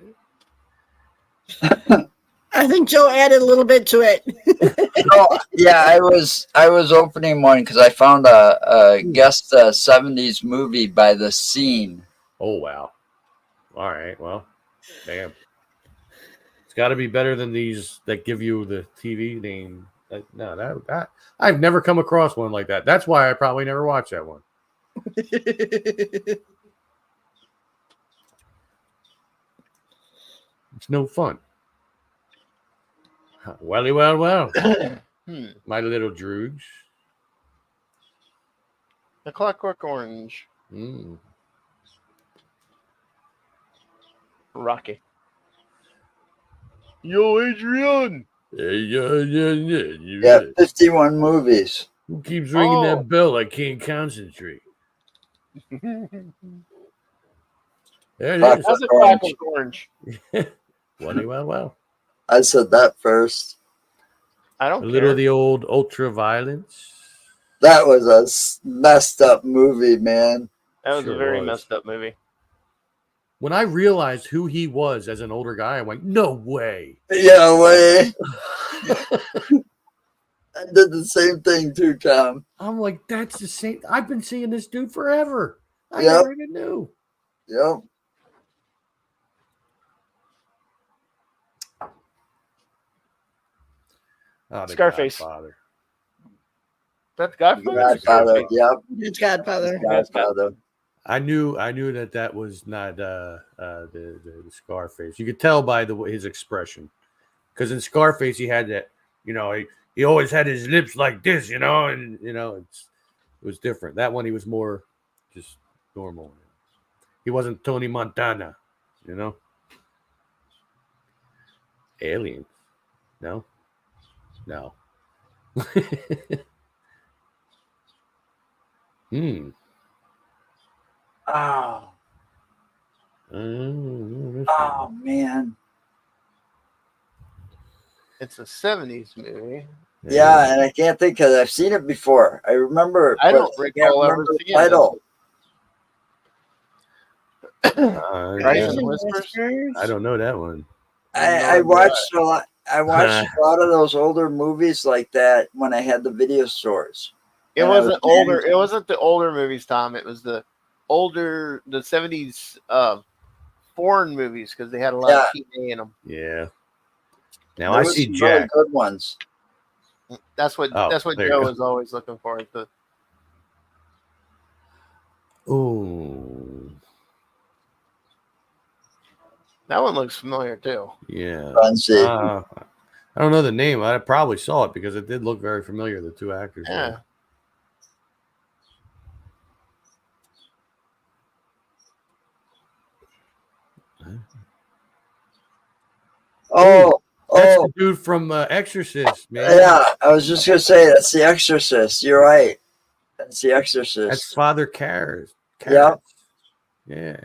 I think Joe added a little bit to it. Oh, yeah, I was opening one because I found a guest 70s movie by The Scene. Oh wow. All right. Well, damn. It's got to be better than these that give you the TV name No, that I've never come across one like that. That's why I probably never watched that one. It's no fun. Welly, well. My little drooge. The Clockwork Orange. Mm. Rocky. Yo, Adrian. Yeah, 51 movies. Who keeps ringing Oh. that bell? I can't concentrate. There it Clockwork is. That's a Orange. Clockwork Orange. Well. I said that first. I A don't little care. of the old ultra violence. That was a messed up movie, man. That was Sure a very was. messed up movie. When I realized who he was as an older guy, I went, no way. Yeah, way. I did the same thing too, Tom. I'm like, that's the same. I've been seeing this dude forever. I Yep. never even knew. Yep. Oh, the Scarface. Godfather. That's Godfather. Godfather. Yep. It's Godfather. Godfather. I knew that was not the Scarface. You could tell by his expression, because in Scarface he had that, he always had his lips like this, and it was different. That one he was more just normal. He wasn't Tony Montana, Aliens, no. Oh. Mm, Oh man. It's a 70s movie. Yeah, and I can't think because I've seen it before. I remember. I but don't can't recall ever remember the seeing it. title. Rise and Yeah. Whispers? I don't know that one. I watched a lot. I watched a lot of those older movies like that when I had the video stores. It And I wasn't was older. managing. It wasn't the older movies, Tom. It was the 70s foreign movies because they had a lot of TNA in them. Yeah. Now There I was see some really Jack. good ones. That's what Oh, there you Joe go. was always looking for. Ooh. That one looks familiar too. Yeah. Fancy. I don't know the name. I probably saw it because it did look very familiar, the two actors. Yeah. there. Oh, That's oh, the dude from Exorcist, man. yeah. I was just gonna say that's The Exorcist. You're right. That's The Exorcist. That's Father Karras. Yeah. Yeah.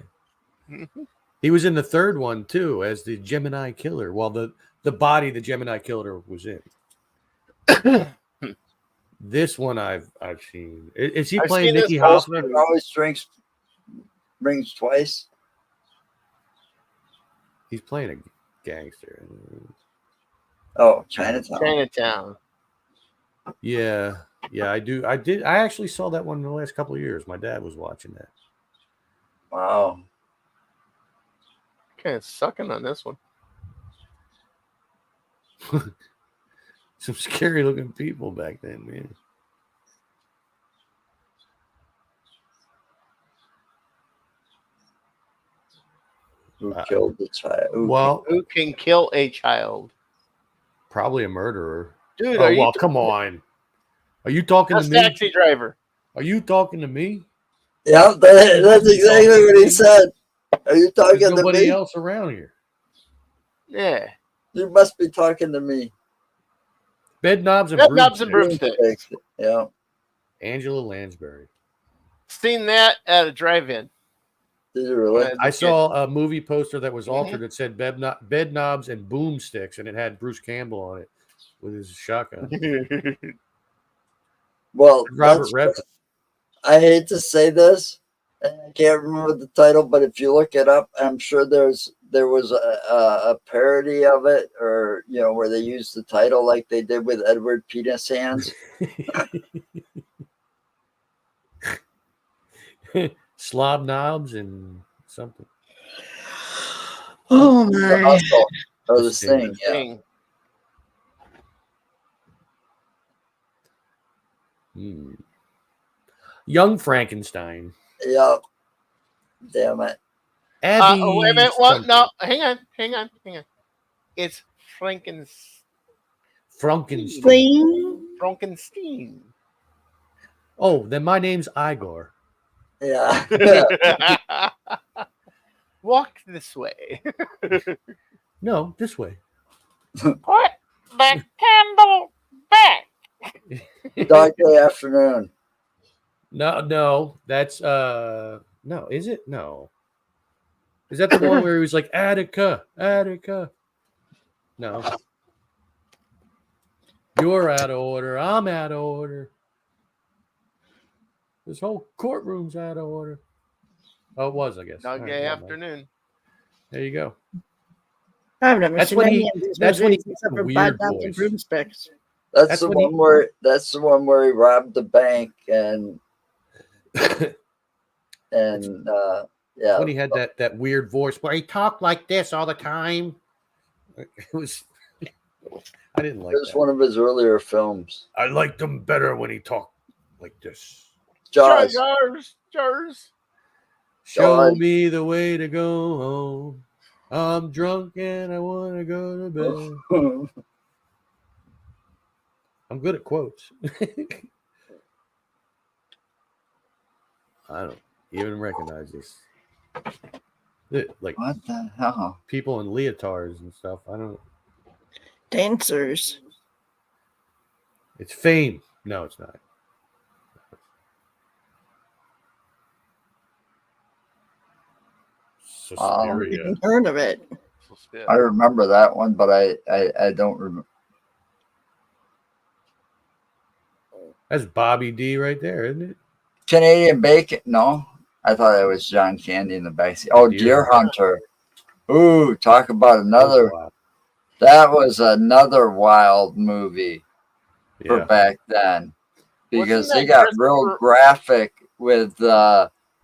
He was in the third one too as the Gemini Killer. Well, the body the Gemini Killer was in. This one I've seen. Is he I've playing seen this Nicky poster. Hoffman? Always rings twice. He's playing a gangster. Oh, Chinatown. Chinatown. Yeah, I do. I actually saw that one in the last couple of years. My dad was watching that. Wow. Kind of sucking on this one. Some scary looking people back then, man. Who killed the child? Well, Who can kill a child? probably a murderer. Dude, Oh, are you well, come on. Are you talking a to me? taxi driver? Are you talking to me? Yeah, that's exactly what he said. Are you talking There's to nobody me? else around here. Yeah. You must be talking to me. Bed knobs and Bed knobs and broomsticks. broomsticks. Yeah. Angela Lansbury. Seen that at a drive-in. Did you really? I saw a movie poster that was Mhm. altered that said bed knobs and boomsticks, and it had Bruce Campbell on it with his shotgun. Well, Robert that's- Redford. I hate to say this, and I can't remember the title, but if you look it up, I'm sure there was a parody of it, or where they used the title like they did with Edward Penis Hands. Slob knobs and something. Oh The my. Hustle, or the The Sting. Sting. Yeah. Thing. Young Frankenstein. Yep. Damn it. Abby. Wait a minute. What? something. No, hang on. It's Frankenstein. Frankenstein. Oh, then my name's Igor. Yeah. Walk this way. No, this way. Put the candle back. Dark Day Afternoon. No, that's no, is it? No. Is that the one where he was like Attica? No. You're out of order. I'm out of order. This whole courtroom's out of order. Oh, it was, I guess. Dog All Day right, Afternoon. there you go. I've never That's seen when any he- of these that's when he movies did except the for weird 5,000 voice. broomsticks. That's the one where he robbed the bank and yeah. When he had that weird voice where he talked like this all the time. It was I didn't like It was that. one of his earlier films. I liked him better when he talked like this. Jaws. Jars. Show God. me the way to go home. I'm drunk and I want to go to bed. I'm good at quotes. I don't even recognize this. Like What the hell? people in leotards and stuff. I don't. Dancers. It's Fame. No, it's not. Suspiria. Didn't heard of it. I remember that one, but I don't remember. That's Bobby D right there, isn't it? Canadian Bacon? No, I thought it was John Candy in the backseat. Oh, Deer Hunter. Ooh, talk about another. Oh, wow. That was another wild movie for Yeah. back then because Wasn't they that got Christopher- real graphic with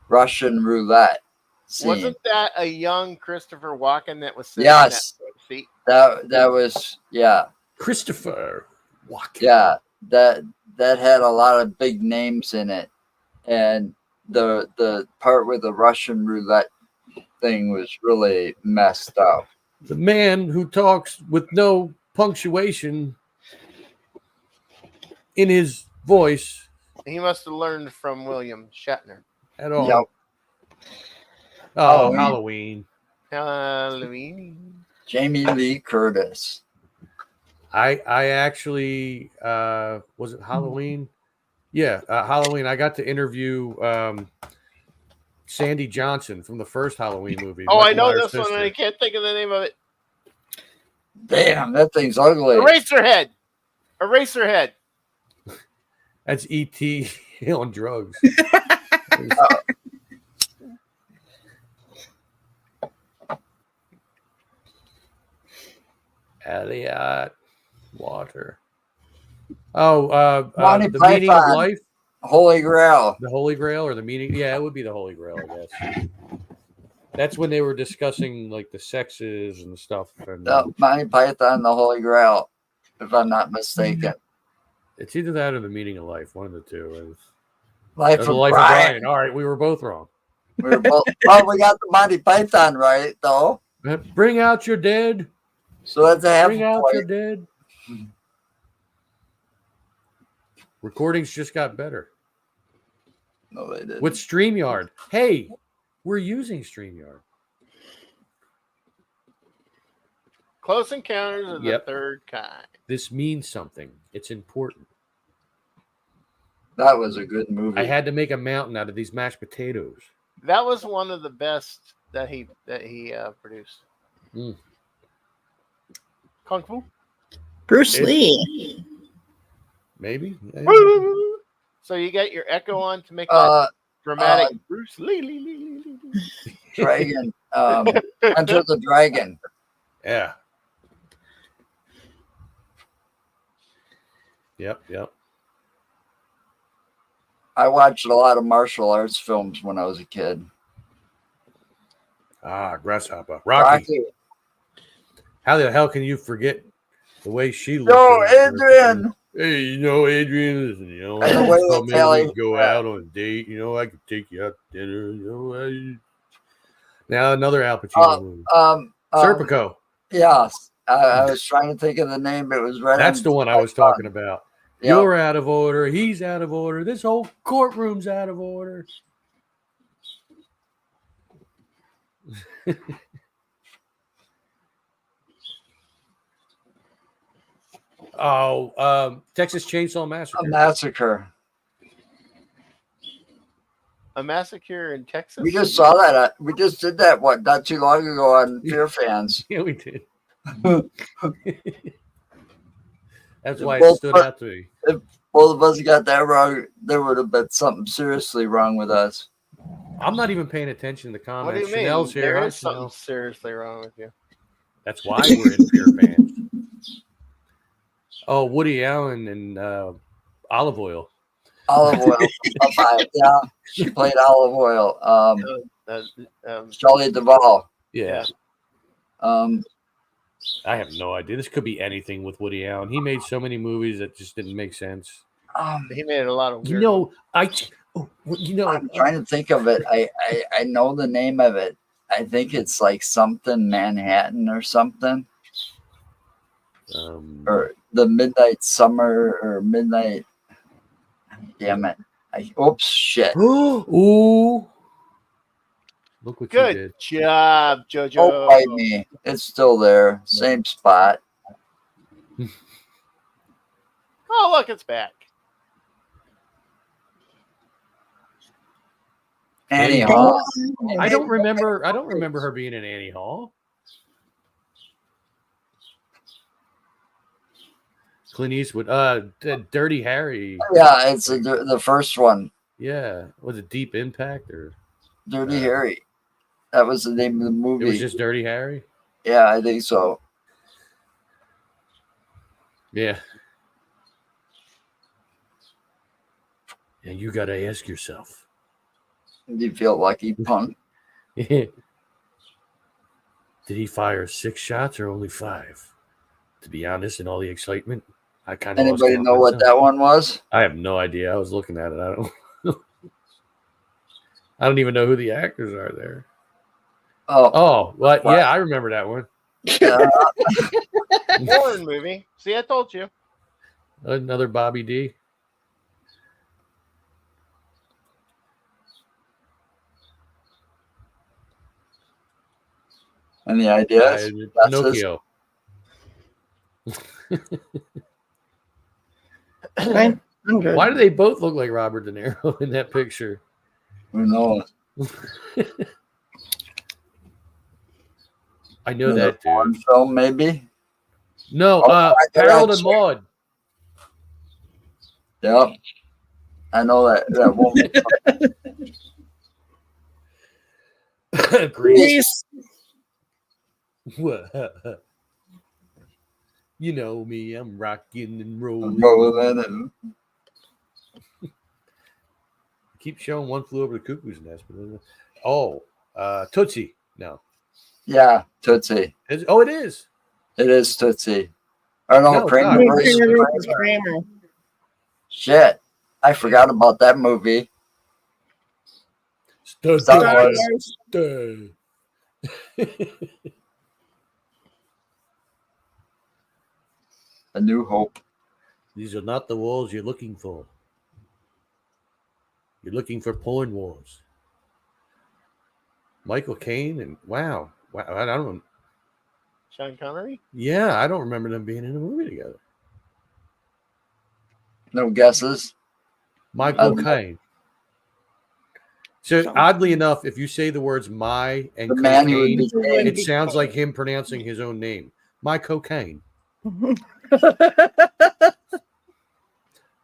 Russian roulette scene. Wasn't that a young Christopher Walken that was sitting Yes. in that seat? That was Christopher Walken. yeah that had a lot of big names in it, and the part with the Russian roulette thing was really messed up. The man who talks with no punctuation in his voice He must have learned from William Shatner. at all. Yep. Oh, Halloween. Halloween. Jamie Lee Curtis. I actually was it Halloween? Yeah, Halloween. I got to interview Sandy Johnson from the first Halloween movie. Oh, I Michael know Myers' this one, and I sister. can't think of the name of it. Damn, that thing's ugly. Eraserhead. That's E.T. on drugs. Elliot Water. Oh, Monty the meaning of Python. life, Holy Grail. the Holy Grail, or the meaning? Yeah, it would be the Holy Grail, I guess. That's when they were discussing like the sexes and stuff. And Monty Python, the Holy Grail, if I'm not mistaken. it's either that or the meaning of life. One of the two. Life Or of the life Brian. of Brian. All right, we were both wrong. We were both, oh, we got the Monty Python right, though. Bring out your dead. So that's a half Bring a out your point. dead. Recordings just got better No, they didn't. with StreamYard. Hey, we're using StreamYard. Close Encounters of Yep. the Third Kind. This means something. It's important. That was a good movie. I had to make a mountain out of these mashed potatoes. That was one of the best that he produced. Mm. Kung Fu. Bruce It's- Lee. Maybe. So you got your echo on to make that dramatic Bruce Lee. Dragon. Enter the Dragon. Yeah. Yep. I watched a lot of martial arts films when I was a kid. Ah, Grasshopper. Rocky. How the hell can you forget the way she looked? Yo, in her- Adrian. Hey, you know, Adrian, listen, you know, And the I way come they in, tell we you- go out on a date, you know, I could take you out to dinner, you know. Now another Al Pacino movie. Serpico. Yeah, I was trying to think of the name. It was right. That's on the one I my was talking about. Yep. You're out of order. He's out of order. This whole courtroom's out of order. Texas Chainsaw Massacre. A massacre. A massacre in Texas. We just saw that. We just did that. Not too long ago on Fear Fans. Yeah, we did. That's If why it both stood of- out to me. If both of us got that wrong, there would have been something seriously wrong with us. I'm not even paying attention to the comments. What do you mean? Chanel's here. There Hi, is something Chanel. seriously wrong with you. That's why we're in Fear Fans. Oh, Woody Allen and Olive Oil. Olive oil. Yeah, she played Olive Oil. Shelley Duvall. Yeah. Um, I have no idea. This could be anything with Woody Allen. He made so many movies that just didn't make sense. He made a lot of weird. I'm trying to think of it. I know the name of it. I think it's like something Manhattan or something. Or the Midnight Summer or Midnight. Damn it. Oops, shit. Ooh. Look what you Good did. job, JoJo. Oh, bite me. It's still there. Same spot. Oh, look, it's back. Annie Hall. I don't remember her being in Annie Hall. Clint Eastwood. Dirty Harry. Yeah, it's the first one. Yeah. Was it Deep Impact or Dirty Harry. That was the name of the movie. it was just Dirty Harry? Yeah, I think so. Yeah. And you gotta ask yourself. Do you feel lucky, punk? Did he fire 6 shots or only 5? To be honest, in all the excitement, I kind of Anybody know what that one was? I have no idea. I was looking at it. I don't even know who the actors are there. Oh, well, yeah, I remember that one. Foreign movie. See, I told you. Another Bobby D. Any ideas? Pinocchio. I'm good. Why do they both look like Robert De Niro in that picture? Who knows? I know that dude. One film, maybe. No, Harold and Maude. Yep. I know that woman. Grease. You know me, I'm rocking and rolling. Keep showing One Flew Over the Cuckoo's Nest. Tootsie. No. Yeah, Tootsie. It is. It is Tootsie. I don't know. No, Kramer it's not. versus Kramer Kramer. versus Kramer. Shit. I forgot about that movie. Star Star Wars. A New Hope. These are not the walls you're looking for. You're looking for porn wars. Michael Caine and wow, I don't. Sean Connery. Yeah, I don't remember them being in a movie together. No guesses. Michael Caine. So oddly enough, if you say the words "my" and The man who would cocaine, be it sounds like him pronouncing his own name. My cocaine.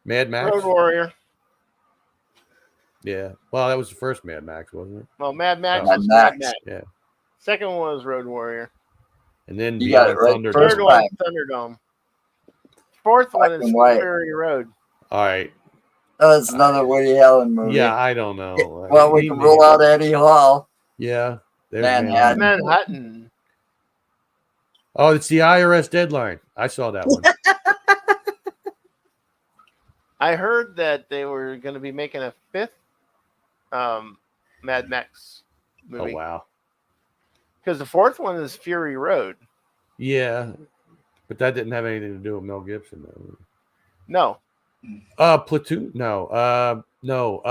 Mad Max. Road Warrior. Yeah. Well, that was the first Mad Max, wasn't it? Well, Mad Max Mad was Max. Mad Max. Yeah. Second one was Road Warrior. And then You got Beyond it right Thunder. first Third one, time. Thunderdome. Fourth one is and white. Fury Road. All right. That's another Woody Allen movie. Yeah, I don't know. Well, we can rule out Eddie Hall. Yeah. There's Manhattan. Manhattan. Oh, it's the IRS deadline. I saw that one. I heard that they were going to be making a fifth Mad Max Oh movie wow. because the fourth one is Fury Road. Yeah, but that didn't have anything to do with Mel Gibson though. No, Platoon? No. No.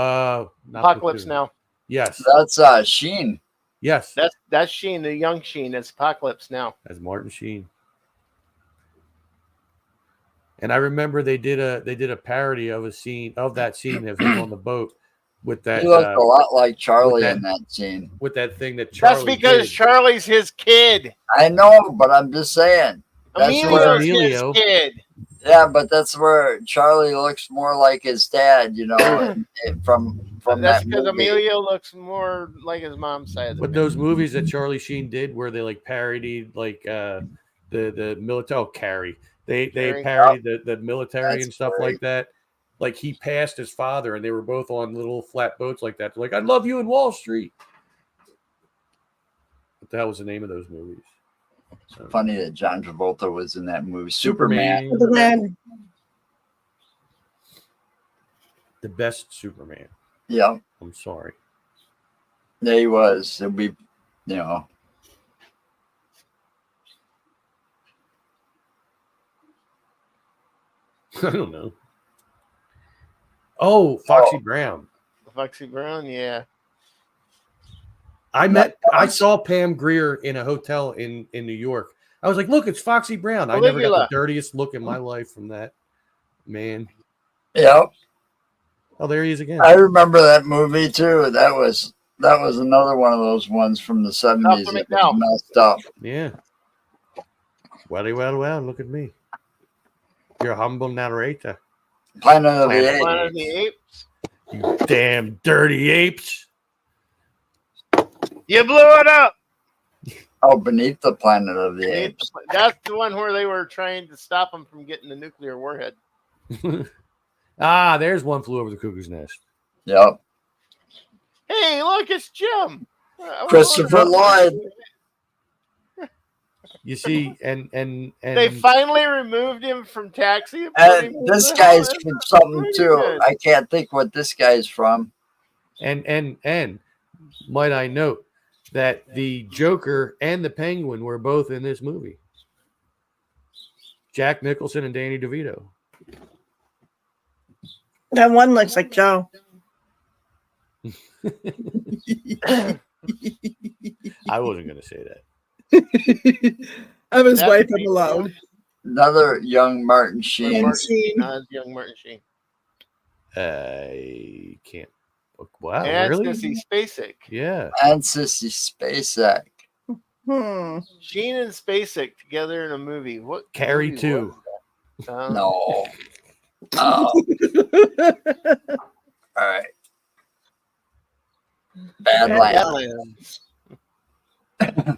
Not Apocalypse Platoon. Now. Yes. That's Sheen. Yes. That's Sheen, the young Sheen. It's Apocalypse Now. As Martin Sheen. And I remember they did a parody of that scene of him on the boat with that He looked a lot like Charlie that- in that scene. with that thing that Charlie That's because did. Charlie's his kid. I know, but I'm just saying. That's Emilio's Emilio. his kid. Yeah, but that's where Charlie looks more like his dad, you know, from That's that because movie. Emilio looks more like his mom's side. But those movies that Charlie Sheen did where they like parodied like the military Carrie. They Carrie. parodied the military That's and stuff great. like that. Like he passed his father and they were both on little flat boats like that. They're like, I love you in Wall Street. What the hell was the name of those movies? So, Funny that John Travolta was in that movie. Superman. Superman. The best Superman. Yeah, I'm sorry. there he was. It'll be, you know. I don't know. Oh, Foxy Brown. Foxy Brown, yeah. I saw Pam Grier in a hotel in New York. I was like, look, it's Foxy Brown. I never got Caligula. the dirtiest look in my life from that man. Yeah, Oh, there he is again. I remember that movie too. That was another one of those ones from the 70s Malcolm that McDowell. was messed up. Yeah. Well, look at me. You're a humble narrator. Planet of the Planet Apes. Planet of the Apes. You damn dirty apes. You blew it up. Oh, Beneath the Planet of the Apes. That's the one where they were trying to stop him from getting the nuclear warhead. There's One Flew Over the Cuckoo's Nest. Yep. Hey, look, it's Jim. Christopher Lloyd. You see, and They finally removed him from Taxi. and put him And in this the guy's house. from something Pretty too. good. I can't think what this guy's from. and might I note that the Joker and the Penguin were both in this movie. Jack Nicholson and Danny DeVito. That one looks like Joe. I wasn't going to say that. I was That wiping would be aloud. Another young Martin Sheen. Martin Sheen. Young Martin Sheen. I can't. Wow, And really? Sissy Spacek. Yeah. And Sissy Spacek. Sheen and Spacek together in a movie. What? Carrie movie 2. was that? No. Oh, all right. Badlands. Badlands.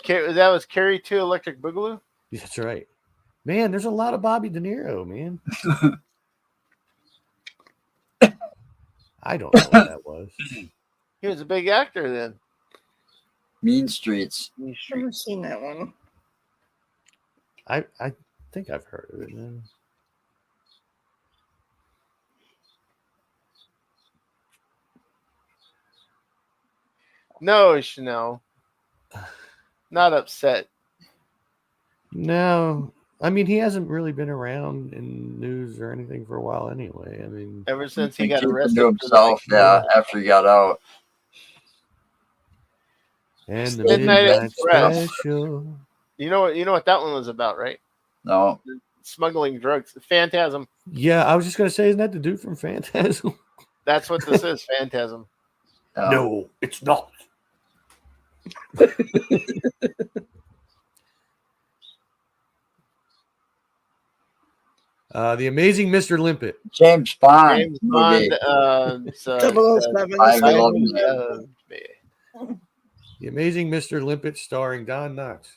That was Carrie 2 Electric Boogaloo? That's right. Man, there's a lot of Bobby De Niro, man. I don't know what that was. He was a big actor then. Mean Streets. Never seen that one. I think I've heard of it. Man. No, Chanel. Not upset. No, I mean he hasn't really been around in news or anything for a while anyway. I mean, Ever since he He got keeping arrested. to himself, yeah, after he got out. and the Midnight Midnight Express. Special. You know what that one was about, right? No. Smuggling drugs. Phantasm. Yeah, I was just gonna say, isn't that the dude from Phantasm? That's what this is, Phantasm. No, it's not. The Amazing Mr. Limpet. James Bond. James Bond. movie. 007. 511. The Amazing Mr. Limpet, starring Don Knotts.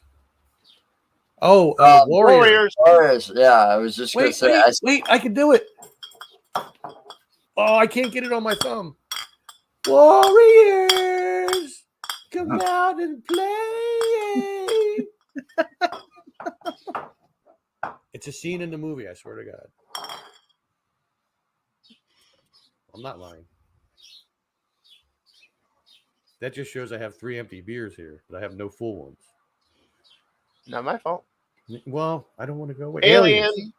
Oh, Warriors. Warriors. Warriors. Yeah, I was just going to say. Wait, I can do it. Oh, I can't get it on my thumb. Warriors, come out and play. It's a scene in the movie, I swear to God. I'm not lying. That just shows I have 3 empty beers here, but I have no full ones. Not my fault. Well, I don't want to go away. Alien. Aliens.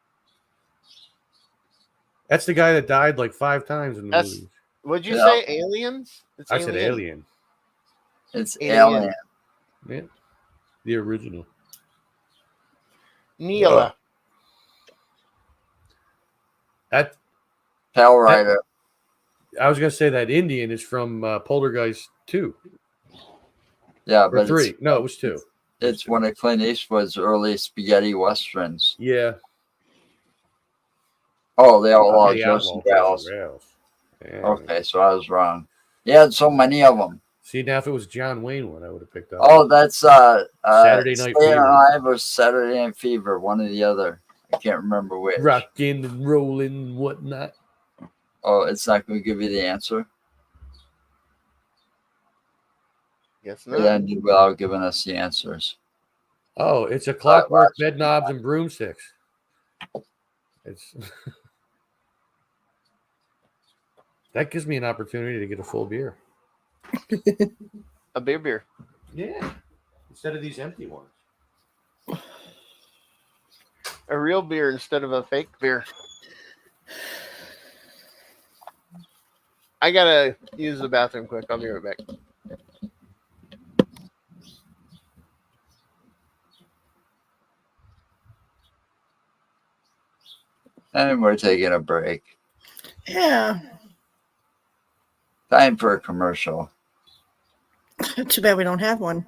That's the guy that died like 5 times in the That's- movies. Would you Yeah. say aliens? It's I said Alien. It's Alien. Alien. Yeah. The original. Neela. That Pal Rider. I was gonna say that Indian is from Poltergeist 2 Yeah, or but 3. No, it was 2. it's one of Clint Eastwood's early spaghetti westerns. Yeah. Oh, the Outlaw The Joseph Outlaw Wells. Wells. Yeah. Okay, so I was wrong. He had so many of them. See, now if it was John Wayne one, I would have picked up. Oh, that's Saturday Night Staying Fever. Alive or Saturday Night Fever, one or the other. I can't remember which. Rocking and rolling and whatnot. Oh, it's not going to give you the answer. Yes, Or no. then without giving us the answers. Oh, it's a clockwork watch. bed knobs and broomsticks. It's that gives me an opportunity to get a full beer. A beer. Yeah. Instead of these empty ones. A real beer instead of a fake beer. I gotta use the bathroom quick. I'll be right back. And we're taking a break. Yeah. Time for a commercial. Too bad we don't have one.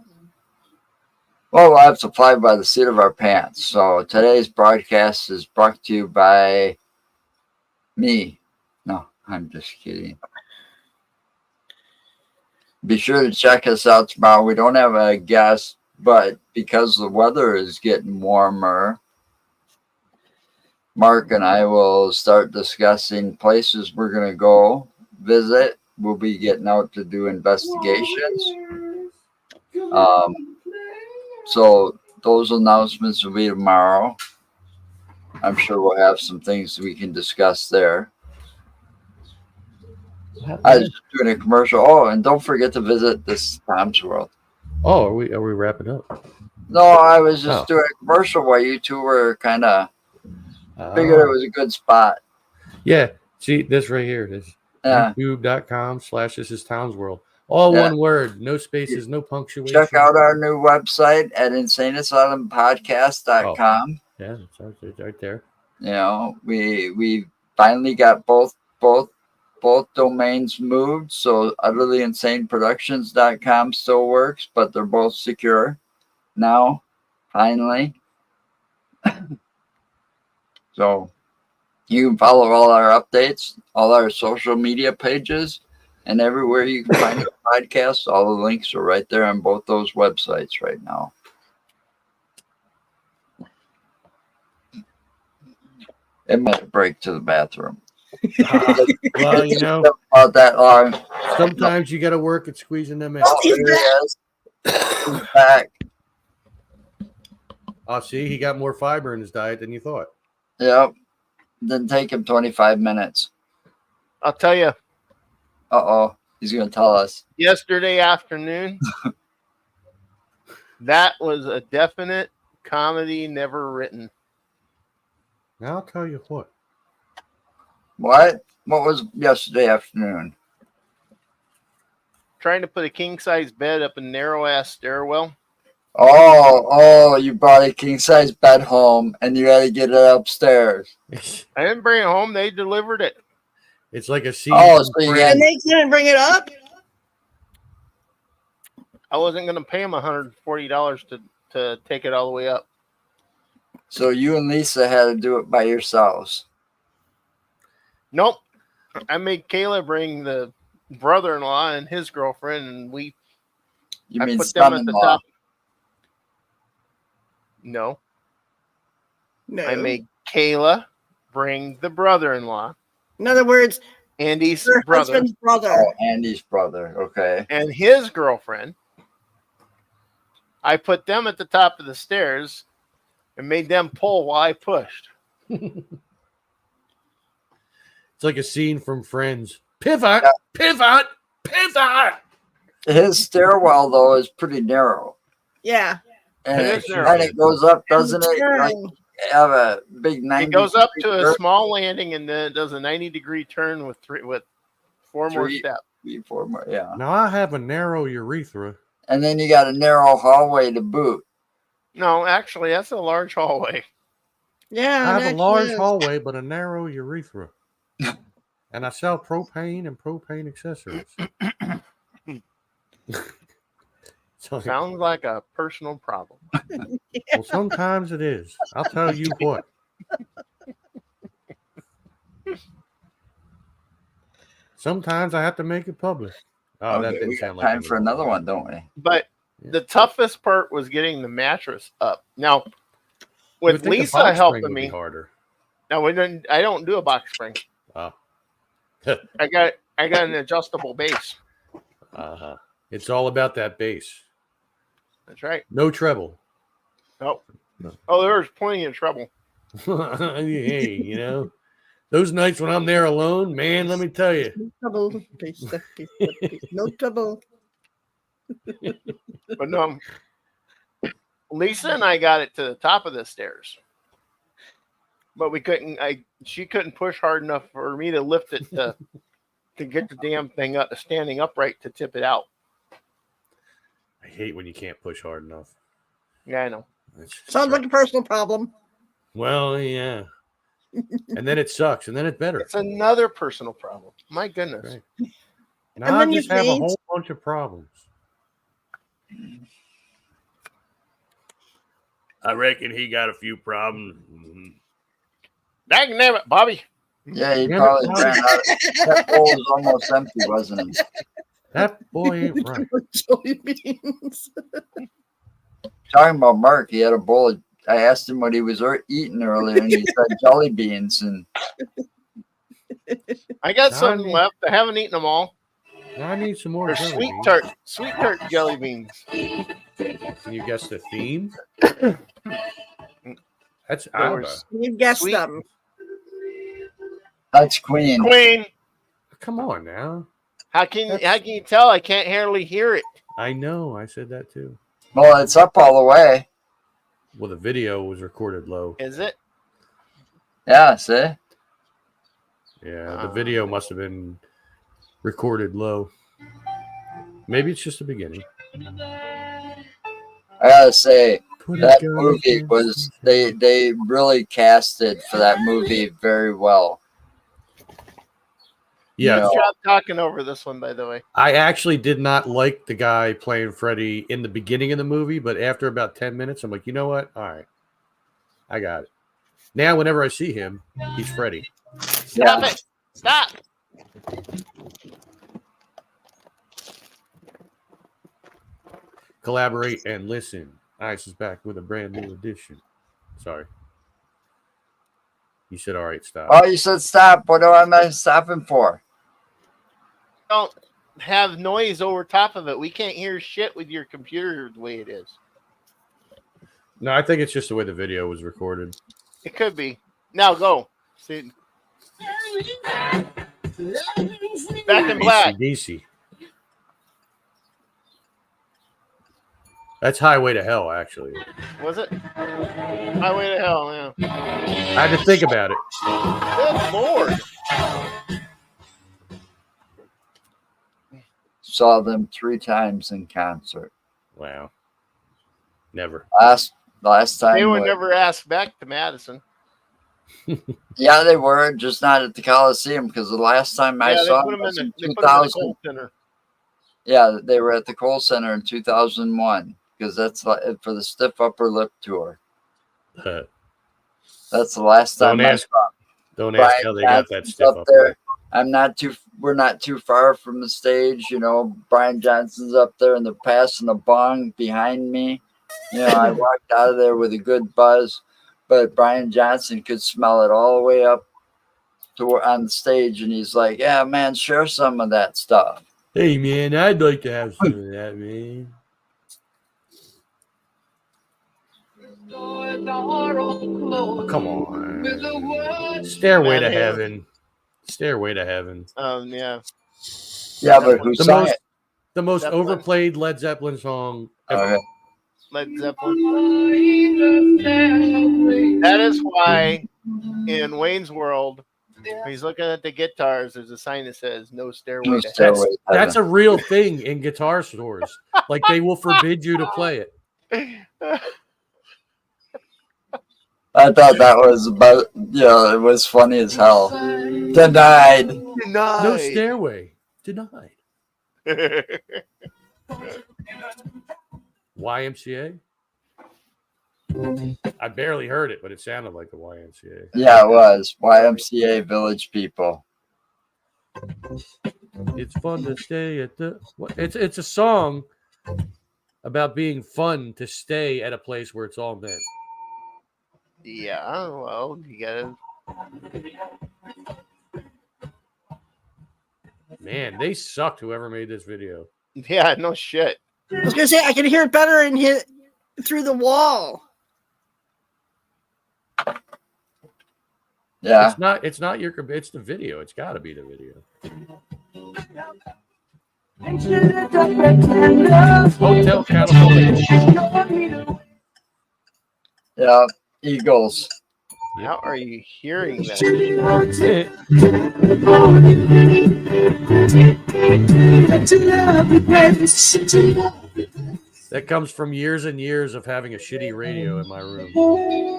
Well, we'll have to fly by the seat of our pants. So today's broadcast is brought to you by me. No, I'm just kidding. Be sure to check us out tomorrow. We don't have a guest, but because the weather is getting warmer, Mark and I will start discussing places we're going to go visit. We'll be getting out to do investigations. So those announcements will be tomorrow. I'm sure we'll have some things we can discuss there. I was just doing a commercial. Oh, and don't forget to visit this Tom's World. Oh, are we wrapping up? No, I was just Oh. doing a commercial while you two were kind of figured it was a good spot. Yeah. See this right here. This Yeah. YouTube.com/this is Towns World. All Yeah. one word, no spaces, no punctuation. Check out our new website at insaneasylum.podcast.com. Yeah, it's right there. You know, we finally got both domains moved, so utterlyinsaneproductions.com still works, but they're both secure now, finally. So you can follow all our updates, all our social media pages, and everywhere you can find a podcast. All the links are right there on both those websites right now. It might break to the bathroom. Well, you know, About that long. sometimes you got to work at squeezing them in. Oh, He's there he is. He's back. Oh, see, he got more fiber in his diet than you thought. Yep. Didn't take him 25 minutes. I'll tell you, Uh-oh. He's going to tell us. yesterday afternoon, that was a definite comedy never written. Now I'll tell you what. What? What was yesterday afternoon? Trying to put a king size bed up a narrow ass stairwell. Oh, you brought a king-size bed home, and you had to get it upstairs. I didn't bring it home. They delivered it. It's like a scene. Oh, from so you Friends. And they couldn't bring it up? I wasn't going to pay them $140 to take it all the way up. So you and Lisa had to do it by yourselves. Nope. I made Kayla bring the brother-in-law and his girlfriend, and You I mean put them at the son-in-law. top. No, No. I made Kayla bring the brother-in-law, In other words, Andy's her brother, husband's brother. Oh, Andy's brother. Okay. and his girlfriend. I put them at the top of the stairs and made them pull while I pushed. It's like a scene from Friends. Pivot, Yeah. pivot, pivot. His stairwell though is pretty narrow, Yeah. and It it, is narrow. and it goes up, doesn't it? Turn. Like have a big 90. It goes up to a turn. small landing and then it does a 90-degree turn with four more Three. steps. 4 more, yeah. Now I have a narrow urethra. And then you got a narrow hallway to boot. No, actually, that's a large hallway. Yeah. I have it a actually large is. hallway, but a narrow urethra. And I sell propane and propane accessories. So, Sounds like a personal problem. well, sometimes it is. I'll tell you what. Sometimes I have to make it public. Oh, that Okay, didn't we got sound like time for another one, don't we? But Yeah. the toughest part was getting the mattress up. Now, You would with think the Lisa box helping spring would be me. harder. Now, I don't do a box spring. Oh. I got an adjustable base. Uh-huh. It's all about that bass. That's right. No treble. Oh, No. oh, there was plenty of trouble. Hey, you know, those nights when I'm there alone, man, let me tell you. No trouble. No trouble. But no, Lisa and I got it to the top of the stairs, but we couldn't. She couldn't push hard enough for me to lift it to get the damn thing up, standing upright to tip it out. I hate when you can't push hard enough. Yeah, I know. Sounds like a personal problem. Well, yeah. And then it sucks, and then it's better. It's another personal problem. My goodness. Right. Now And I then you just have a paint. whole bunch of problems. I reckon he got a few problems. Dang it, Bobby. Yeah, he Damn it, probably Bobby. ran out. That bowl was almost empty, wasn't it? That boy ain't right. Jelly beans. Talking about Mark, he had a bowl. I asked him what he was eating earlier, and he said jelly beans. And I got Now some I need- left. I haven't eaten them all. Now I need some more They're jelly sweet tart jelly beans. beans. Can you guess the theme? That's There ABBA. was- You guessed Sweet. them. that's Queen. Queen. Come on now. How can you tell? I can't hardly hear it. I know. I said that too. Well, it's up all the way. Well, the video was recorded low. Is it? Yeah, see? Yeah, the video must have been recorded low. Maybe it's just the beginning. I gotta say, Put that a gun movie against was the- they really casted for that movie very well. Yeah, No. Good job talking over this one, by the way. I actually did not like the guy playing Freddy in the beginning of the movie, but after about 10 minutes, I'm like, you know what? All right. I got it. Now, whenever I see him, he's Freddy. Stop Yeah. it. Stop. Collaborate and listen. Ice is back with a brand new edition. Sorry. You said, all right, stop. Oh, you said stop. What am I stopping for? Don't have noise over top of it. We can't hear shit with your computer the way it is. No, I think it's just the way the video was recorded. It could be. Now go. See, back in black. DC. That's Highway to Hell, actually. Was it? Highway to Hell, yeah. I had to think about it. Good Lord. Saw them 3 times in concert. Wow. Never. Last time. They were was- never asked back to Madison. Yeah, they were, just not at the Coliseum, because the last time I Yeah, they saw put them them was in they put 'em in the 2000. Colt Center. Yeah, they were at the Kohl Center in 2001, because that's like for the Stiff Upper Lip tour. That's the last time Don't I ask- saw Don't ask Brian how they got that Johnson's stiff up up there. We're not too far from the stage, you know. Brian Johnson's up there and they're passing a bong behind me. You know, I walked out of there with a good buzz, but Brian Johnson could smell it all the way up to on the stage, and he's like, "Yeah, man, share some of that stuff." Hey, man, I'd like to have some of that, man. Oh, come on. Stairway to Man, Heaven. Stairway to Heaven. Yeah. Yeah, but who The sang most it? the most Zeppelin. overplayed Led Zeppelin song ever. Okay. Led Zeppelin. That is why in Wayne's World, when he's looking at the guitars, there's a sign that says "No stairway No to stairway heaven." to That's heaven. a real thing in guitar stores. Like they will forbid you to play it. I thought that was about, it was funny as hell. Denied. No stairway. Denied. YMCA? I barely heard it, but it sounded like the YMCA. Yeah, it was. YMCA Village People. It's fun to stay at the. It's a song about being fun to stay at a place where it's all men. Yeah, well, you gotta. Man, they sucked. Whoever made this video. Yeah, no shit. I was gonna say I can hear it better in here through the wall. Yeah. It's not your. It's the video. It's got to be the video. Hotel California. Yeah. Eagles. How are you hearing that? That comes from years and years of having a shitty radio in my room.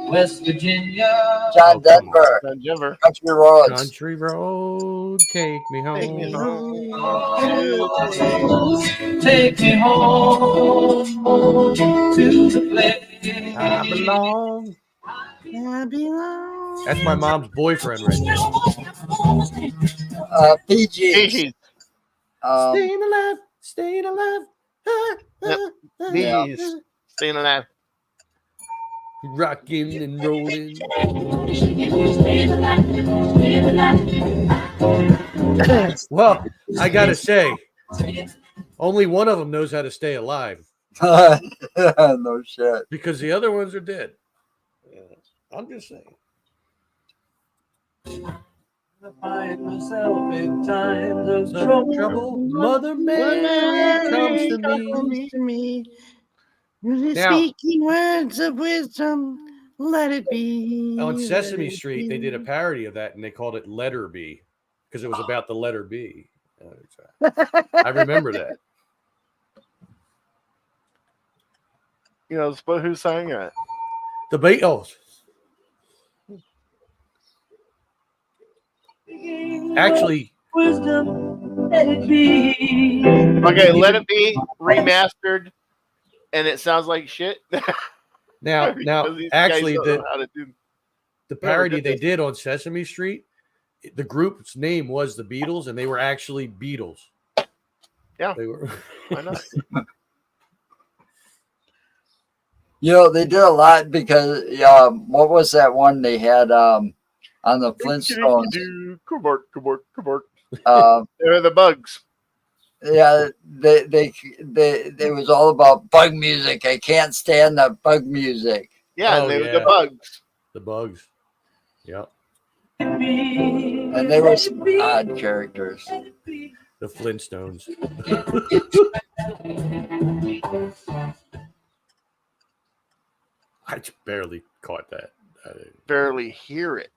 West Virginia. John Denver. Denver. Country Roads. Country road, take me home. Take me home. Take me home to the place I belong. I belong. That's my mom's boyfriend right there. PG. Hey, Staying alive, staying alive. these staying alive. Rocking and rolling. Well, I gotta say, only one of them knows how to stay alive No shit. because the other ones are dead. I'm just saying. I find myself in times of Trouble, Mother Mary comes to me. Now- Speaking words of wisdom, let it be. On let Sesame it Street, they be. did a parody of that, and they called it Letter B because it was about the letter B. I remember that. You know, but who sang that? The Beatles. Actually, wisdom, let it be. Okay, Let It Be remastered, and it sounds like shit. now, Because these actually, guys don't know how to do. the parody they did on Sesame Street, the group's name was the Beatles, and they were actually Beatles. Yeah. They were. Why not? They did a lot because what was that one they had on the Flintstones? Kabark. Um, They're the bugs. yeah, they was all about bug music. I can't stand the bug music. Yeah, Oh, and they were yeah. the bugs. The Bugs. Yep. And they were some odd characters. The Flintstones. I barely caught that. Barely hear it.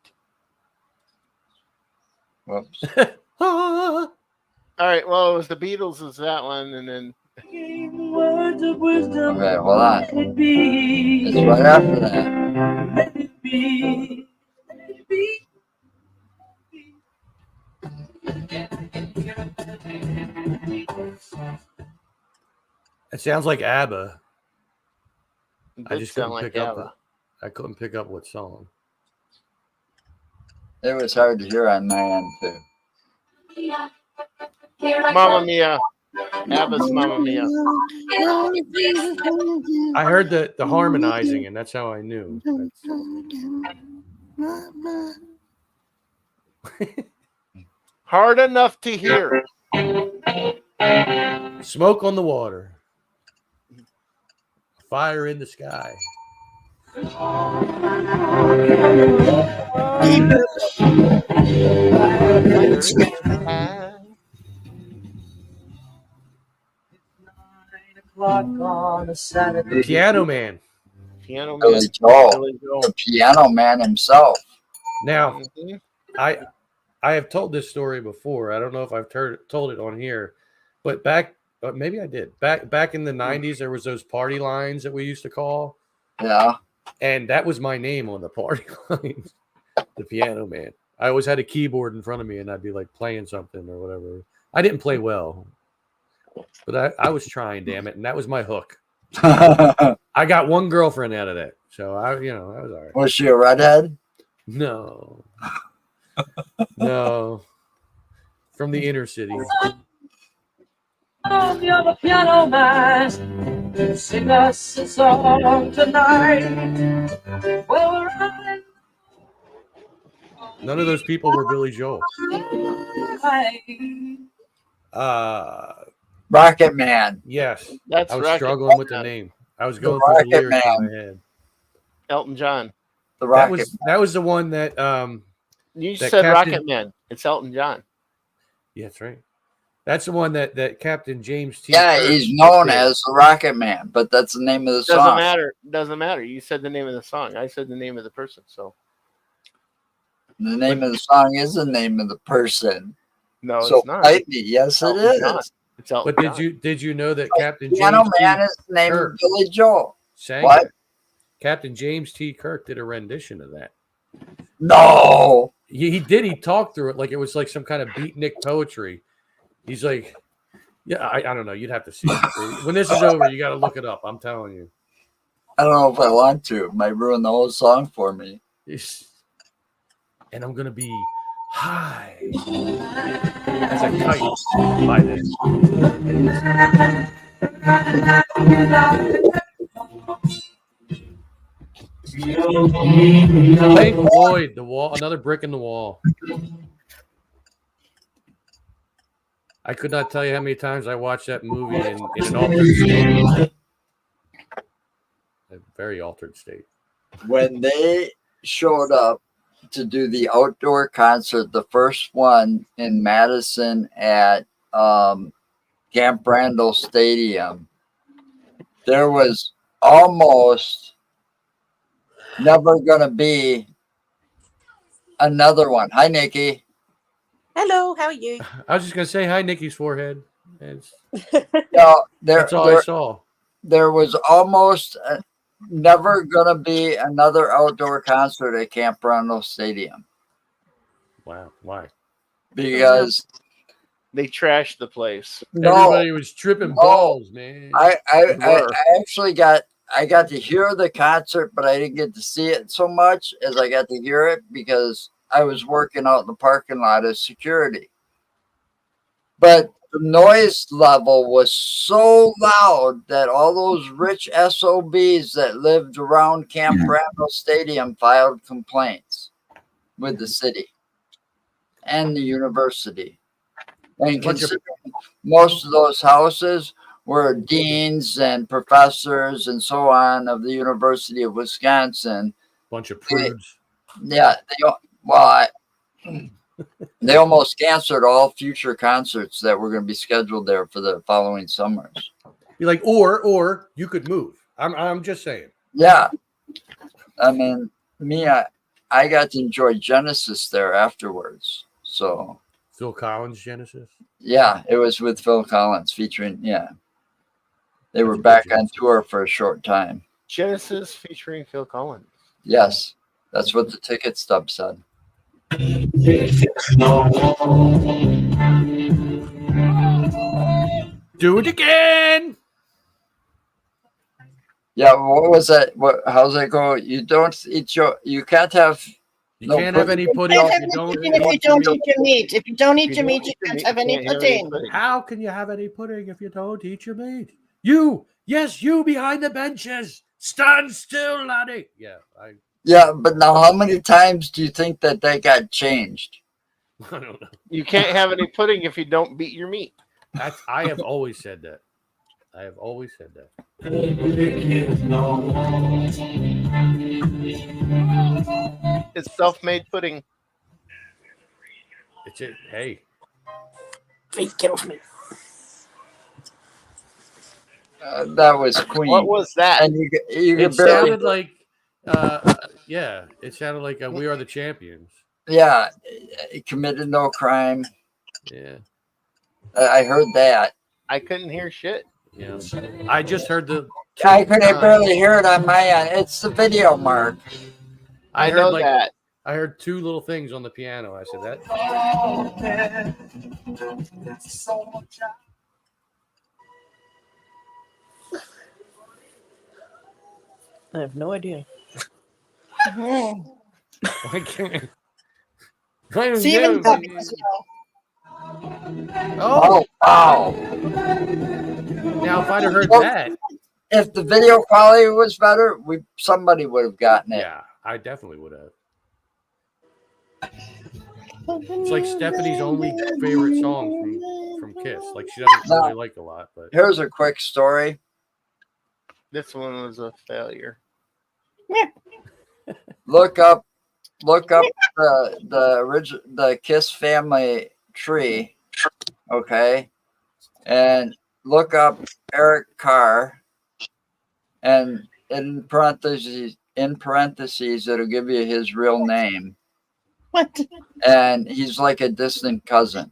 Whoops. Ah. All right, well, it was the Beatles is that one, and then Words of wisdom, Okay, hold on. let it be. It's right after that. Let it be. Let it be. It sounds like ABBA. it I did just sound couldn't like pick up. ABBA. I couldn't pick up what song. It was hard to hear on my end too. Mamma Mia. ABBA's Mamma Mia. I heard the harmonizing, and that's how I knew. Hard enough to hear. Smoke on the water. Fire in the sky. It's 9 o'clock on a Saturday. Piano Man. Piano Man. Billy Joel, Billy Joel. the piano man himself. Now, Mhm. I have told this story before. I don't know if I've told it on here, but maybe I did. Back in the 90s, there was those party lines that we used to call, Yeah. and that was my name on the party lines, the Piano Man. I always had a keyboard in front of me, and I'd be like playing something or whatever. I didn't play well, but I was trying, damn it, and that was my hook. I got one girlfriend out of that, so I was all right. Was she a redhead? No, no, from the inner city. Oh, you're the piano man. Sing us a song tonight. Well, we're running. None of those people were Billy Joel. Rocket Man. Yes, That's I was Rocket struggling with the Man. name. I was The going through the Rocket lyrics in Man. my head. Elton John. The That Rocket. was the one that You That said Captain- Rocket Man. It's Elton John. yeah, that's right. That's the one that Captain James T. Yeah, Kirk he's known did. as the Rocket Man, but that's the name of the Doesn't song. matter. Doesn't matter. You said the name of the song. I said the name of the person. So The name of the song is the name of the person. no, so it's not. fight me. Yes, it Elton John. is. It's Elton But John. did you know that Captain Piano James Man T. is the name Kirk of Billy Joel. sang What? it? Captain James T. Kirk did a rendition of that. No. He did. He talked through it like it was like some kind of beatnik poetry. He's like, yeah, I don't know. You'd have to see it. When this is over, you got to look it up. I'm telling you. I don't know if I want to. It might ruin the whole song for me. And I'm gonna be high as a kite by this. Pink Floyd, The Wall, another brick in the wall. I could not tell you how many times I watched that movie in an altered state. A very altered state. When they showed up to do the outdoor concert, the first one in Madison at Camp Randall Stadium, there was almost never going to be another one. Hi, Nikki. Hello, how are you? I was just gonna say hi, Nikki's forehead. No, That's all I saw. There was almost never going to be another outdoor concert at Camp Randall Stadium. Wow, why? Because they trashed the place. Everybody was tripping balls, man. I actually got to hear the concert, but I didn't get to see it so much as I got to hear it because I was working out in the parking lot as security. But the noise level was so loud that all those rich SOBs that lived around Camp Randall Stadium filed complaints with the city and the university. And considering most of those houses were deans and professors and so on of the University of Wisconsin. Bunch of prudes. They almost canceled all future concerts that were going to be scheduled there for the following summers. You're like, or you could move. I'm just saying. Yeah. I mean, I got to enjoy Genesis there afterwards. So Phil Collins, Genesis? Yeah, it was with Phil Collins featuring, They were back on tour for a short time. Genesis featuring Phil Collins. Yes, that's what the ticket stub said. Do it again. Yeah, what was that? How's that go? You can't have. You can't have any pudding if you don't eat your meat. If you don't eat your meat, you can't have any pudding. How can you have any pudding if you don't eat your meat? You behind the benches. Stand still, laddie. Yeah, but now how many times do you think that got changed? I don't know. You can't have any pudding if you don't beat your meat. I have always said that. I have always said that. It's self-made pudding. It's it. Hey, Feet, get off me. That was Queen. What was that? And you it could barely, sounded like, yeah, it sounded like "We Are the Champions." yeah, he committed no crime. Yeah, I heard that. I couldn't hear shit. yeah. I just heard the. I couldn't barely hear it on my end. It's the video, Mark. I heard know like that. I heard two little things on the piano. I said that. I have no idea. Mhm. I can't. I don't Steven know. Oh, wow. now if I'd have heard Well, that, If the video quality was better, somebody would have gotten it. yeah, I definitely would have. It's like Stephanie's only favorite song from Kiss. Like she doesn't really like a lot, but Here's a quick story. This one was a failure. Look up the Kiss family tree, okay, and look up Eric Carr, and in parentheses it'll give you his real name. What? And he's like a distant cousin.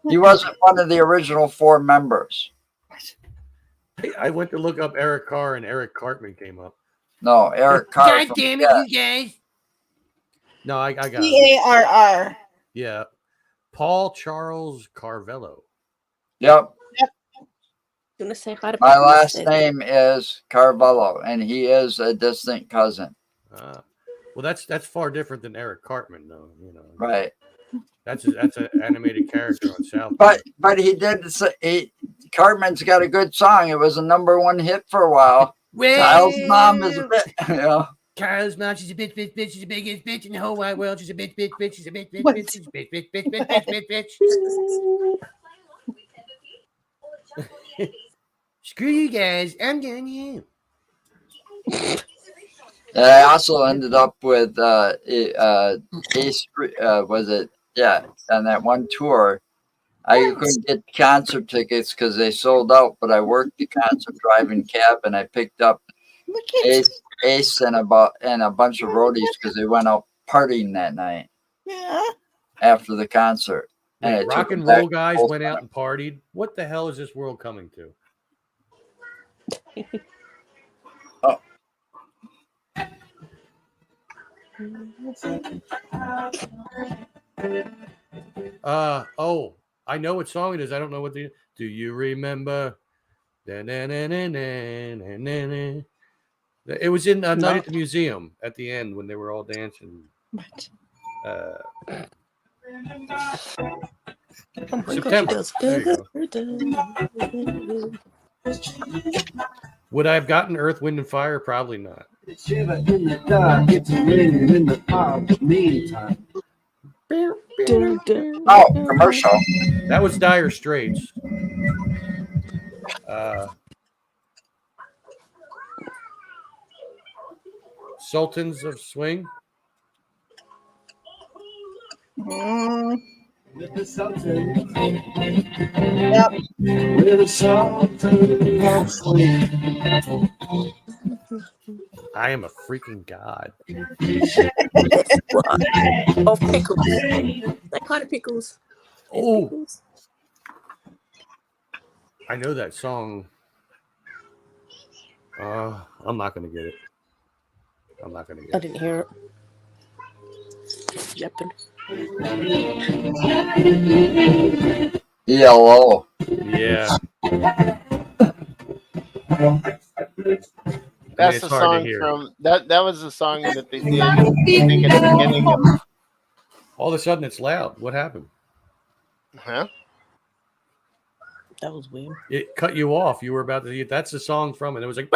He wasn't one of the original 4 members. I went to look up Eric Carr and Eric Cartman came up. No, Eric Carr. God damn it, you guys! No, I got it. Carr. Yeah, Paul Charles Carvello. Yep. Gonna say hi to My Papa last instead. name is Carvello, and he is a distant cousin. Well, that's far different than Eric Cartman, though. You know, Right. That's an animated character on South. But Cartman's got a good song. It was a #1 hit for a while. Kyle's mom is a bit, you know. Kyle's mom, she's a bitch, she's the biggest bitch in the whole wide world. She's a bitch, she's a bitch, What? she's a bitch. Screw you guys, I'm going you. And I also ended up with Ace, was it? Yeah, on that one tour. I couldn't get concert tickets because they sold out, but I worked the concert driving cab, and I picked up Look at Ace and a bunch of roadies because they went out partying that night yeah. after the concert. And it Rock took and them back roll guys both went out times. and partied. What the hell is this world coming to? Oh, I know what song it is. I don't know what the. Do you remember? It was in Night at the Museum at the end when they were all dancing. What? September. There you go. Would I have gotten Earth, Wind, and Fire? Probably not. Oh, commercial. That was Dire Straits. Sultans of Swing. Mm. With the Sultan. Yep. With the Sultan of Swing. I am a freaking god. Oh, pickles. That kind of pickles. Oh, Pickles. I know that song. I'm not gonna get it. I'm not gonna I get it. didn't hear it. Jumping. ELO. Yeah. That's it's the hard to song hear. from that. That was the song that they did. I think at the beginning of. All of a sudden, it's loud. What happened? Huh? That was weird. It cut you off. You were about to. That's the song from it. It was like.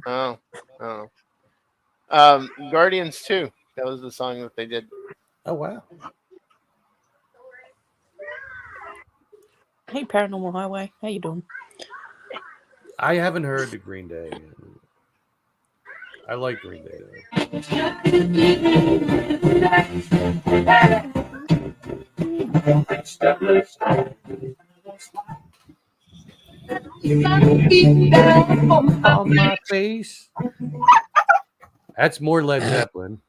Oh. Guardians 2. That was the song that they did. Oh wow. Hey, Paranormal Highway. How you doing? I haven't heard the Green Day. I like Green Day. On my face. That's more Led Zeppelin.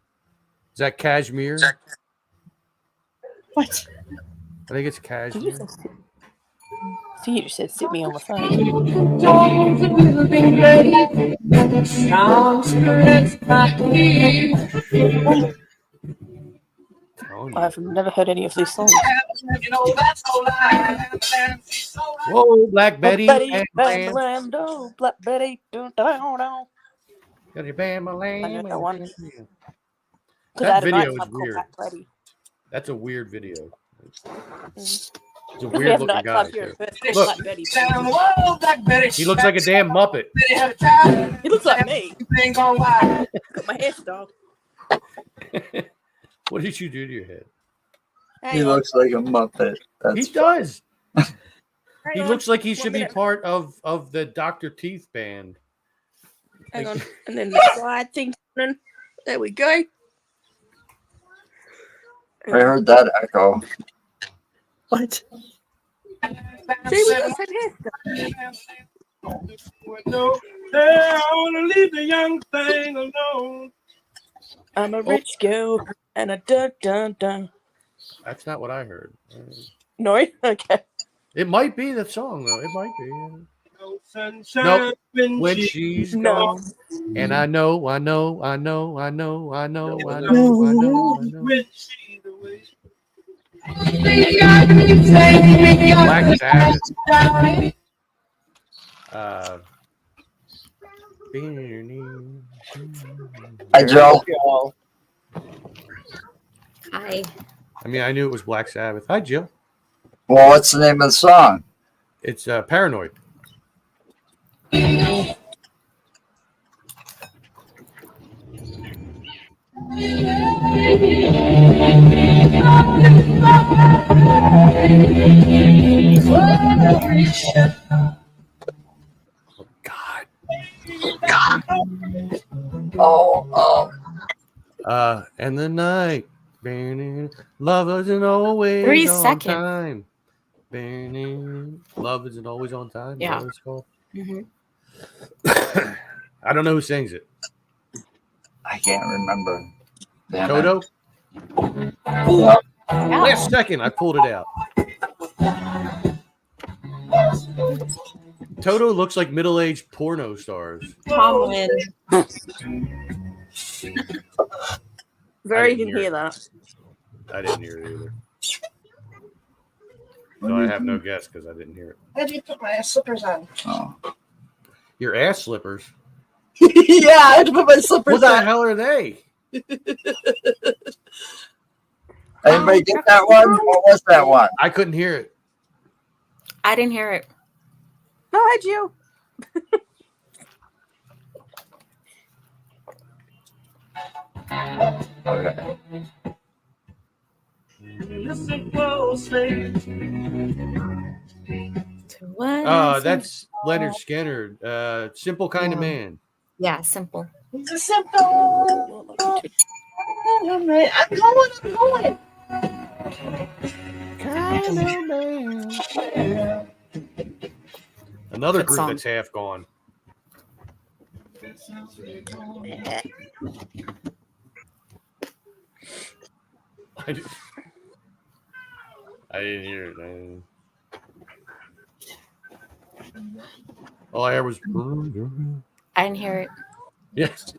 Is that Cashmere? What? I think it's Cashmere. So you just said sit me on the phone. I've never heard any of these songs. Whoa, Black Betty. Betty, Bambalando, Black Betty, dun, dun, dun. Got your bam, I know that one. That video is called weird. Black Betty. That's a weird video. It's a We weird have looking not guy. club here. too. But Look, Black Betty. he looks like a damn Muppet. He looks like me. Got my hairstyle. What did you do to your head? He looks like a Muppet. He does. He looks like he should be part of the Dr. Teeth band. Hang on. And then the slide thing. There we go. I heard that echo. What? See, we got the same hairstyle. I want to leave the young thing alone. I'm a rich girl and a dun dun dun. That's not what I heard. No? Okay. It might be the song, though. It might be. No sunshine Nope. When she's No. gone. And I know. Black Sabbath. Hi, Joe. Hi. I mean, I knew it was Black Sabbath. Hi, Jill. Well, what's the name of the song? It's Paranoid. And the night, love isn't always 3 on seconds. time. Love isn't always on time. Yeah. Is that what it's called? Mm-hmm. I don't know who sings it. I can't remember. Damn Toto? Yeah. Last second, I pulled it out. Toto looks like middle-aged porno stars. Tomlin. Very I didn't didn't hear that. I didn't hear it either. So I have no guess because I didn't hear it. How did you put my slippers on? Oh. Your ass slippers? Yeah, I had to put my slippers What the on. hell are they? Anybody get that one? What was that one? I couldn't hear it. I didn't hear it. No, I had you. Okay. Listen closely. That's Leonard Skinner. Simple Kind of Man. Yeah, simple. It's a simple. I'm going. Kind of man. Another Good group song. that's half gone. I didn't hear it. All I heard was. I didn't hear it. Yes.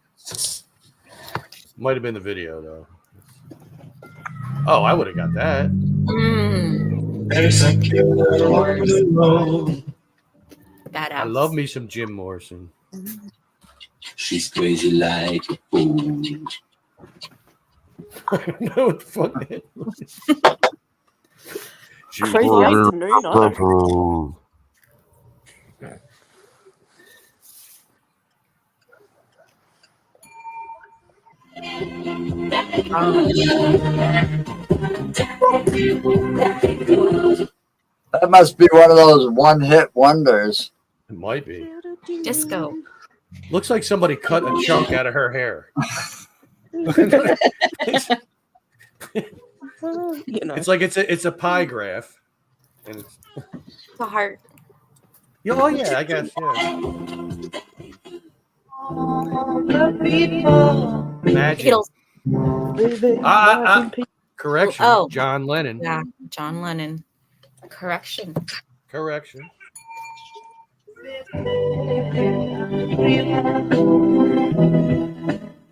Might have been the video, though. Oh, I would have got that. Badass. I love me some Jim Morrison. She's crazy like a fool. I don't know what the fuck that is. Crazy afternoon. I That must be one of those one-hit wonders. It might be. Disco. Looks like somebody cut a chunk out of her hair. It's like it's a pie graph, and it's a heart. Oh yeah, I guess Imagine. Correction. Oh, John Lennon. Yeah, John Lennon. Correction.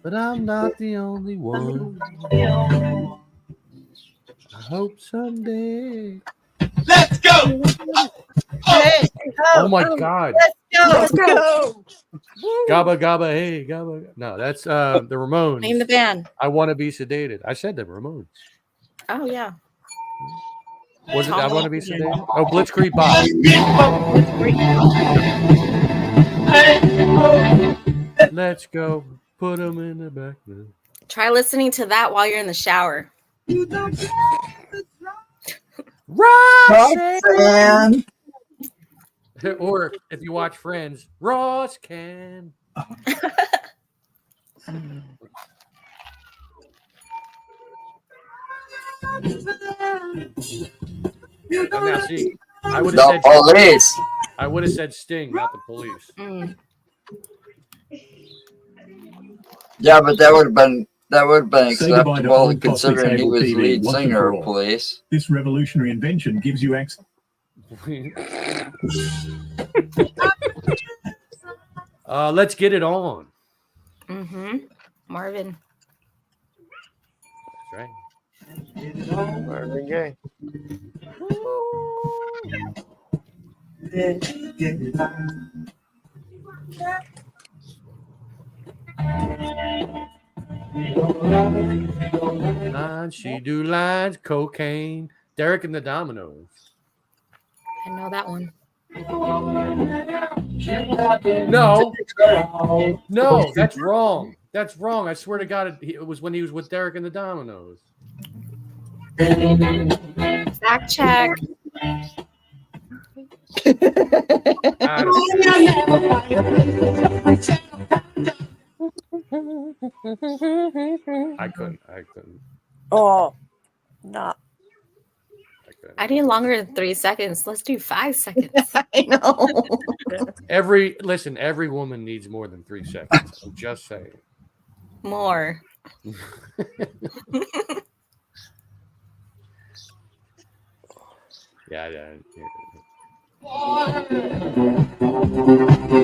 But I'm not the only one. I hope someday. Let's go. Oh my God. Let's go. Gabba Gabba Hey Gabba. No, that's the Ramones. Name the band. I Want to Be Sedated. I said the Ramones. Oh yeah. Was it I Want to Be Sedated? Oh, Blitzkrieg Bob. Let's go. Put them in the back. Try listening to that while you're in the shower. Roxanne. Or if you watch Friends, Ross can. Now see, I would have said police. I would have said Sting, not the Police. Yeah, but that would have been Say goodbye to acceptable old considering he cable was TV lead once and singer for of all. Police. This revolutionary invention gives you access. Let's get it on. Marvin. That's Marvin Gaye. Lines, she do lines, cocaine, Derek and the Dominoes. I know that one. No, that's wrong. That's wrong. I swear to God, it was when he was with Derek and the Dominoes. Fact check. I don't I couldn't. Oh, no. I need longer than 3 seconds. Let's do 5 seconds. I know. Every woman needs more than 3 seconds. I'm just saying. More. Yeah.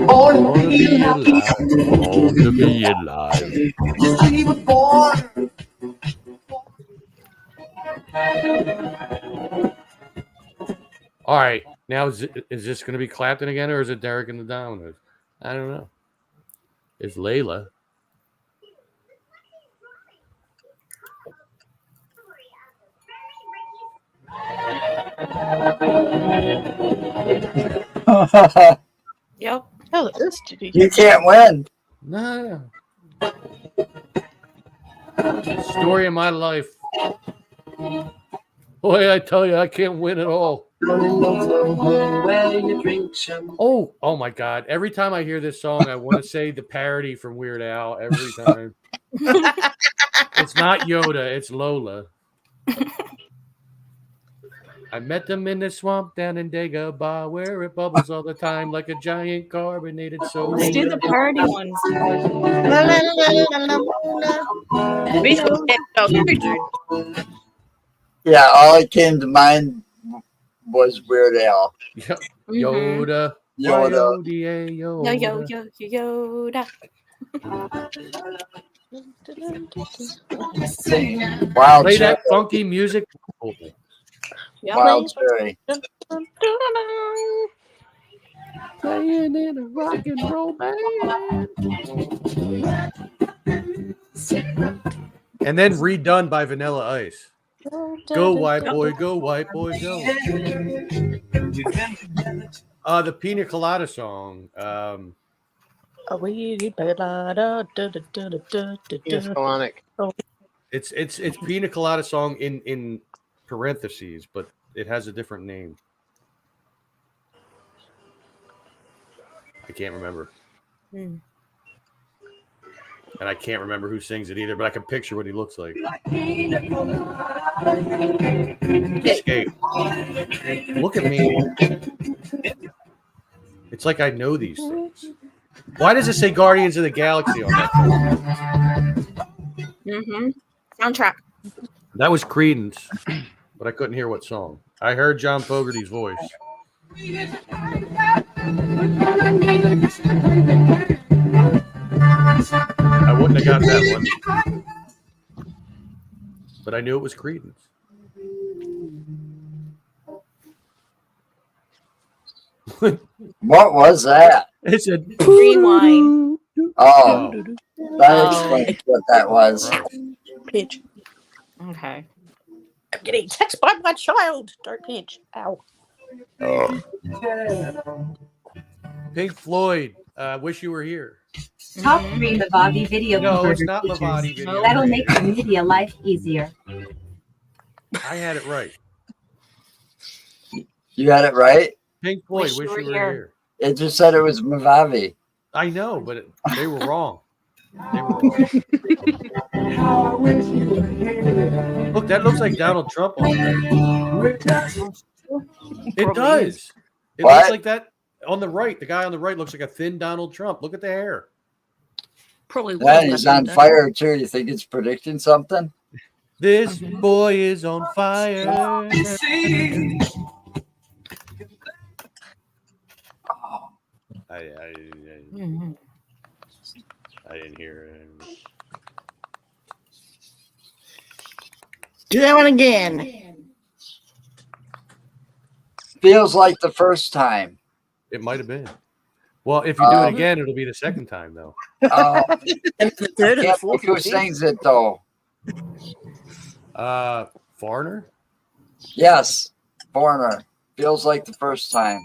Born to be alive. He was born. All right. Now, is this going to be Clapton again, or is it Derek and the Dominoes? I don't know. It's Layla. Yep. Oh, this You can't win. No. Story of my life. Boy, I tell you, I can't win at all. Oh my God. Every time I hear this song, I want to say the parody from Weird Al every time. It's not Yoda, it's Lola. I met them in the swamp down in Dagobah where it bubbles all the time like a giant carbonated soda. Let's do the parody ones. Yeah, all that came to mind was Weird Al. Yep. Yoda. Yoda. Yoda. Wild Play that Cherry. funky music. Wild Cherry. Playing in a rock and roll band. And then redone by Vanilla Ice. Go white boy, go white boy, go. The Pina Colada song. It's Pina Colada song in parentheses, but it has a different name. I can't remember. And I can't remember who sings it either, but I can picture what he looks like. Escape. Look at me. It's like I know these things. Why does it say Guardians of the Galaxy on that thing? Soundtrack. That was Creedence, but I couldn't hear what song. I heard John Fogerty's voice. I wouldn't have got that one, but I knew it was Creedence. What was that? It said Rewind. Oh, that explains what that was. Pitch. Okay. I'm getting a text by my child. Dark pitch. Ow. Pink Floyd. Wish You Were Here. Top 3 Lavati video No, converter it's not features. Lavati video. That'll make your media life easier. I had it right. You had it right? Pink Floyd. Wish You Were Here. It just said it was Mavavi. I know, but they were wrong. They were wrong. Look, that looks like Donald Trump on there. It does. It What? looks like that on the right. The guy on the right looks like a thin Donald Trump. Look at the hair. Probably. Yeah, he's on fire too. You think it's predicting something? This boy is on fire. I didn't hear it. Do that one again. Feels like the first time. It might have been. Well, if you do it again, it'll be the second time, though. And the third and the fourth. Who sings it though? Foreigner? Yes, Foreigner. Feels like the first time.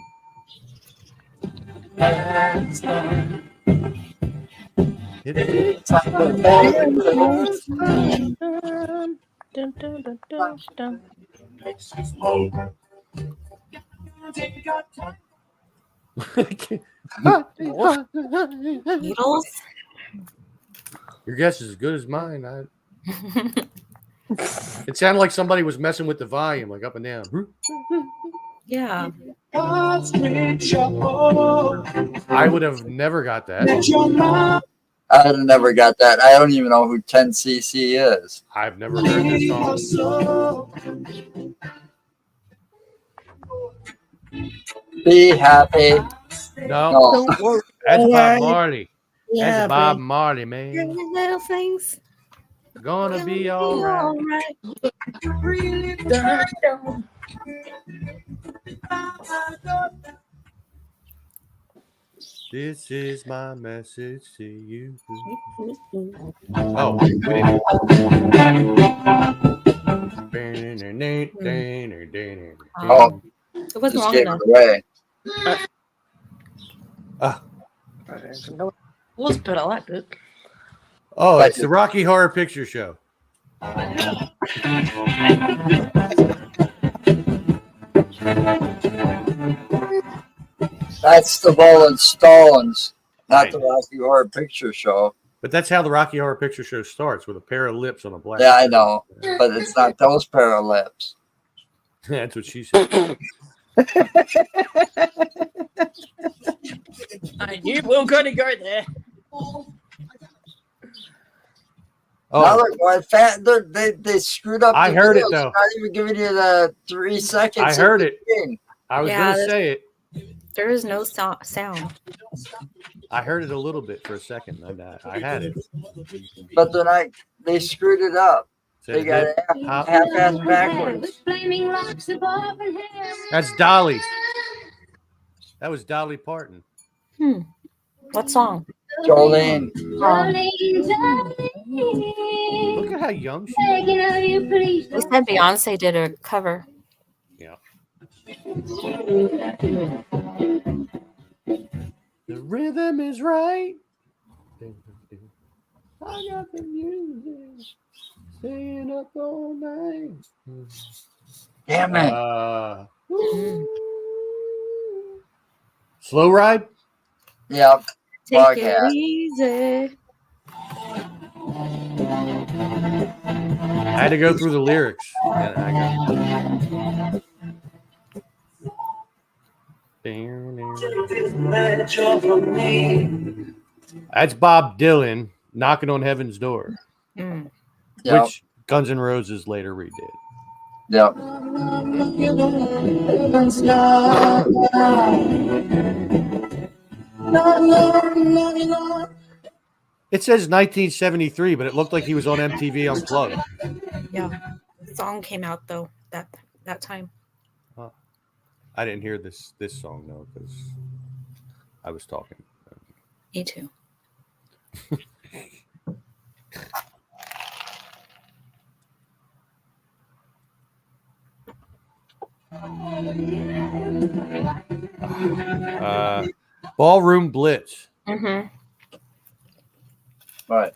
Beatles? Your guess is as good as mine. It sounded like somebody was messing with the volume, like up and down. Yeah. I would have never got that. I never got that. I don't even know who 10cc is. I've never heard this song. Be happy. No. That's Bob Marley. Yeah, That's Bob babe. Marley, man. Little things. Gonna be all right. This is my message to you. Oh, we didn't. Oh, It wasn't just long gave enough. it away. Was but I liked it. Oh, it's the Rocky Horror Picture Show. That's the Rolling Stones, not the Rocky Horror Picture Show. But that's how the Rocky Horror Picture Show starts, with a pair of lips on a black. Yeah, I know, but it's not those pair of lips. That's what she said. I knew we were going to go there. Now they're going fat. They screwed up. I the heard it, videos. though. Not even giving you the 3 seconds. I heard of it. the thing. I was Yeah, going to say it. There is no sound. I heard it a little bit for a second. I had it. But then they screwed it up. Said They it got did. half-ass backwards. That's Dolly. That was Dolly Parton. What song? Jolene. Look at how young she is. They said Beyonce did a cover. Yeah. The rhythm is right. I got the music. Staying up all night. Damn it. Slow Ride? Yep. Take Fuck it yeah. easy. I had to go through the lyrics. That's Bob Dylan knocking on heaven's door, which Guns N' Roses later redid. Yep. It says 1973, but it looked like he was on MTV Unplugged. Yeah, the song came out though that time. I didn't hear this song though because I was talking. Me too. Ballroom Blitz. Mm-hmm. Right.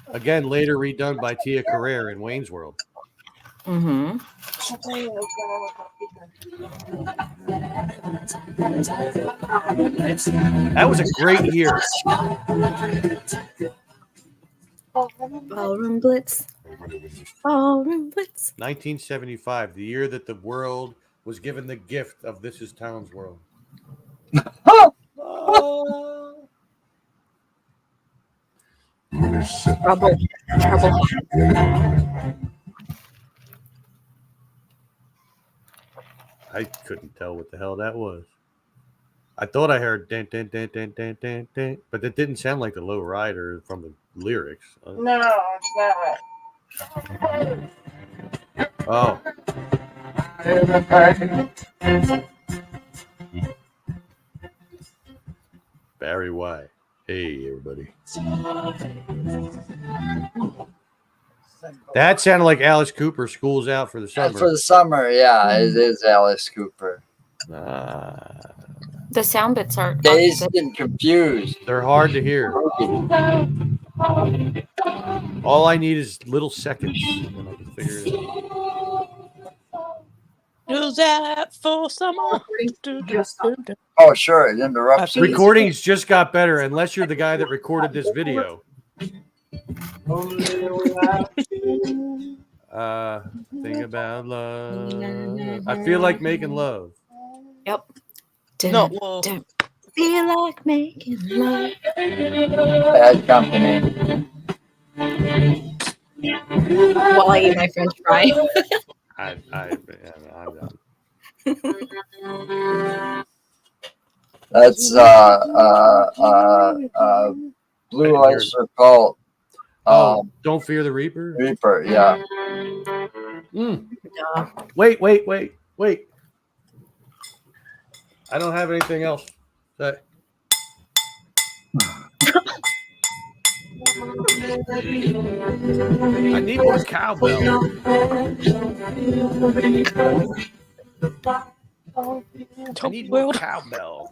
Again, later redone by Tia Carrere in Wayne's World. Mm-hmm. That was a great year. Ballroom Blitz. Ballroom Blitz. 1975, the year that the world was given the gift of This Is Town's World. Trouble. I couldn't tell what the hell that was. I thought I heard dan, dan, dan, dan, dan, dan, dan, but it didn't sound like the Low Rider from the lyrics. No, it's not. Oh. Barry White. Hey, everybody. That sounded like Alice Cooper, School's Out for the Summer. For the summer, yeah, it is Alice Cooper. The sound bits are Dazed and confused. They're hard to hear. All I need is little seconds, and I can figure it out. Who's that for summer? Oh, sure, it interrupts. Recordings just got better, unless you're the guy that recorded this video. Think about love. I feel like making love. Yep. Not war. Feel like making love. Bad company. While I eat my French fry. I'm done. That's Blue Oyster Cult. Don't Fear the Reaper. Reaper, yeah. Wait. I don't have anything else. I need more cowbell. I need more cowbell.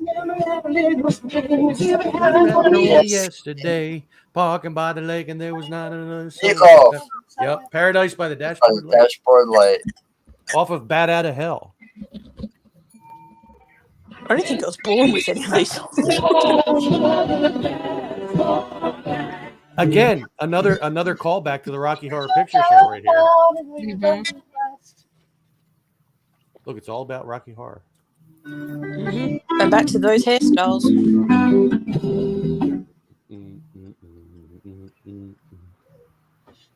Yesterday, parking by the lake, and there was not another soul. Yep, Paradise by the Dashboard Light. Dashboard Light. Off of Bat Out of Hell. I don't think I was born with any of these songs. Again, another callback to the Rocky Horror Picture Show right here. Mm-hmm. Look, it's all about Rocky Horror. Mm-hmm. And back to those hairstyles.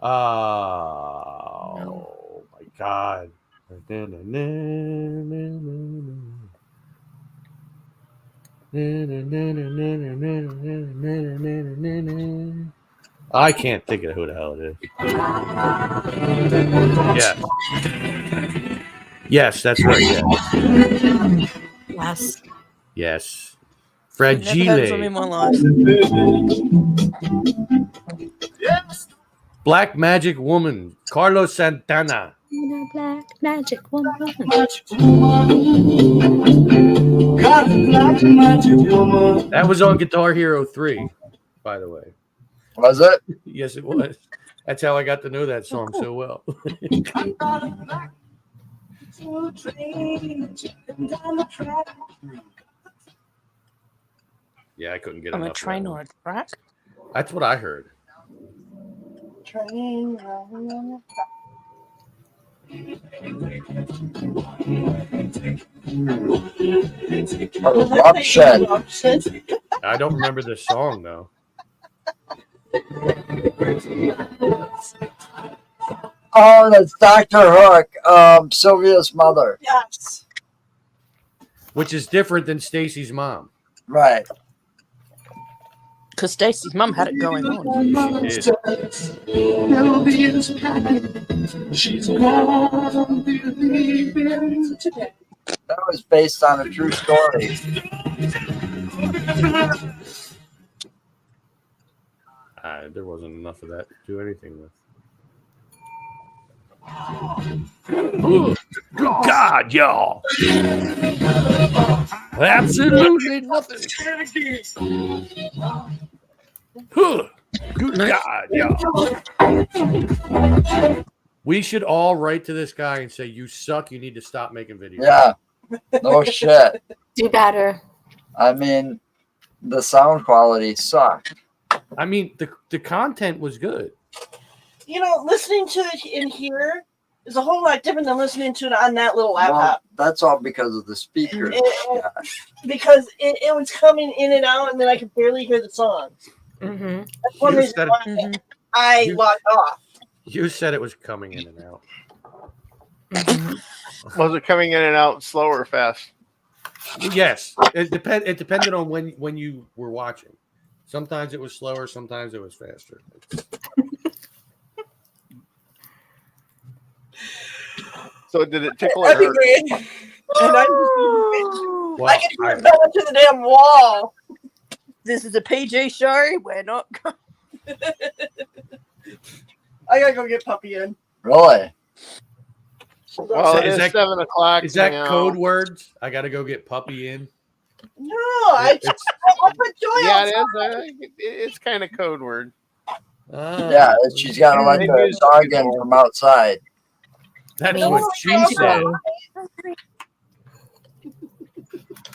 Oh my God. I can't think of who the hell it is. Yeah. Yes, that's right. Yeah. Yes. Fragile. Never heard of them in my life. Yes. Black Magic Woman, Carlos Santana. Black Magic Woman. That was on Guitar Hero 3, by the way. Was it? Yes, it was. That's how I got to know that song so well. Yeah, I couldn't get on enough. A train or a track? That's what I heard. Train running on the track. Eruption. I don't remember this song though. Oh, that's Dr. Hook, Sylvia's mother. Yes. Which is different than Stacy's mom. Right. Because Stacy's mum had it going on. She did. She's gone believing. That was based on a true story. There wasn't enough of that to do anything with. Good God, y'all. Absolutely nothing. Good God, y'all. We should all write to this guy and say, you suck, you need to stop making videos. Yeah. No shit. Do better. I mean, the sound quality sucked. I mean, the content was good. You know, listening to it in here is a whole lot different than listening to it on that little laptop. Well, that's all because of the speakers. Because it was coming in and out, and then I could barely hear the songs. Mm-hmm. That's one reason why I logged off. You said it was coming in and out. Was it coming in and out slow or fast? Yes. It depended on when you were watching. Sometimes it was slower, sometimes it was faster. So did it tickle or That'd be hurt? great. And I can hear it going to the damn wall. This is a PG show. We're not going. I gotta go get Puppy in. Really? Well, it is 7 o'clock. Is that now. code words? I got to go get Puppy in. No, I put Joy Yeah, outside. it's kind of code word. Yeah, she's got to let the dog in from outside. That's what she said.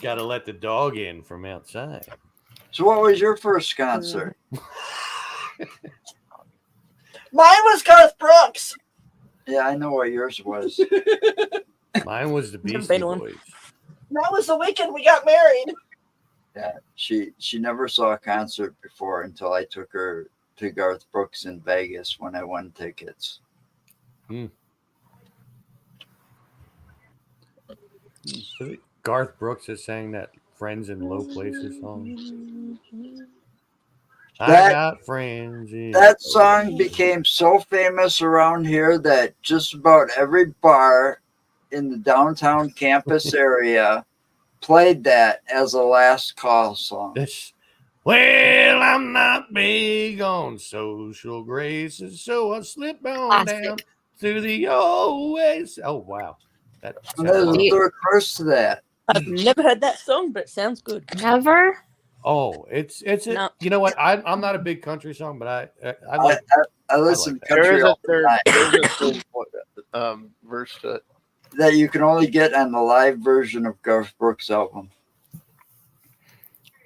Got to let the dog in from outside. So what was your first concert? Mine was Garth Brooks. Yeah, I know what yours was. Mine was the Beastie Boys. That was the weekend we got married. Yeah, she never saw a concert before until I took her to Garth Brooks in Vegas when I won tickets. Garth Brooks is saying that Friends in Low Places song. I got friends. That song became so famous around here that just about every bar in the downtown campus area played that as a last call song. Well, I'm not big on social graces, so I slip on down through the oasis. Oh, wow. There's a third verse to that. I've never heard that song, but it sounds good. Never? Oh, it's No. You know what? I'm not a big country song, but I like. I listen to There country is all a third, the time. verse to it. That you can only get on the live version of Garth Brooks' album.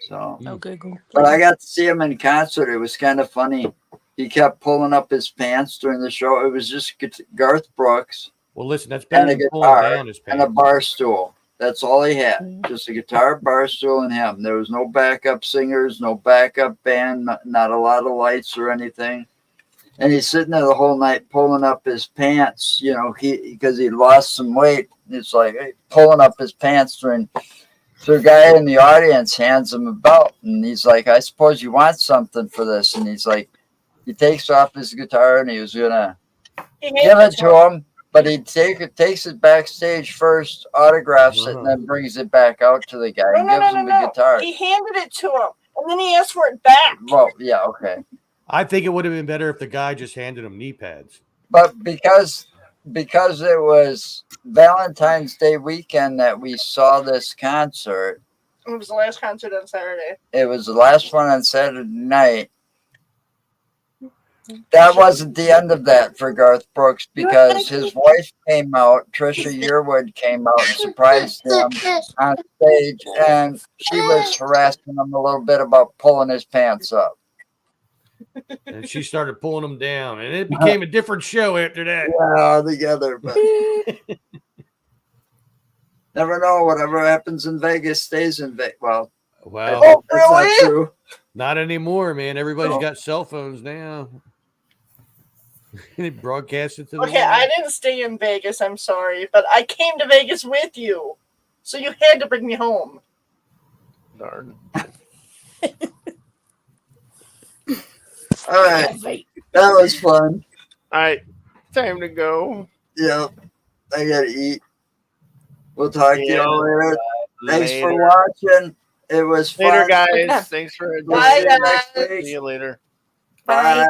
So, Google. But I got to see him in concert. It was kind of funny. He kept pulling up his pants during the show. It was just Garth Brooks. Well, listen, that's better and a than pulling guitar down his and a pants. bar stool. That's all he had. Just a guitar, bar stool, and him. There was no backup singers, no backup band, not a lot of lights or anything. And he's sitting there the whole night pulling up his pants, you know, because he lost some weight. It's like hey, pulling up his pants during. So a guy in the audience hands him a belt, and he's like, "I suppose you want something for this." And he's like, he takes off his guitar, and he was gonna give it to him. But he takes it backstage first, autographs it, and then brings it back out to the guy and gives him the guitar. He handed it to him, and then he asked for it back. Well, yeah, okay. I think it would have been better if the guy just handed him knee pads. But because it was Valentine's Day weekend that we saw this concert, It was the last concert on Saturday. it was the last one on Saturday night. That wasn't the end of that for Garth Brooks because his wife came out, Trisha Yearwood came out and surprised him on stage, and she was harassing him a little bit about pulling his pants up. And she started pulling them down, and it became a different show after that. Yeah, all together, but never know. Whatever happens in Vegas stays in Vegas. Well, Well, that's not true. not anymore, man. Everybody's got cell phones now. They broadcast it to the Okay, world. I didn't stay in Vegas. I'm sorry, but I came to Vegas with you, so you had to bring me home. Darn. All right, that was fun. All right, time to go. Yep, I gotta eat. We'll talk to Yeah. y'all later. Thanks for Later. watching. It was fun. Later, guys. Thanks for Bye, joining. guys. See you later. Bye.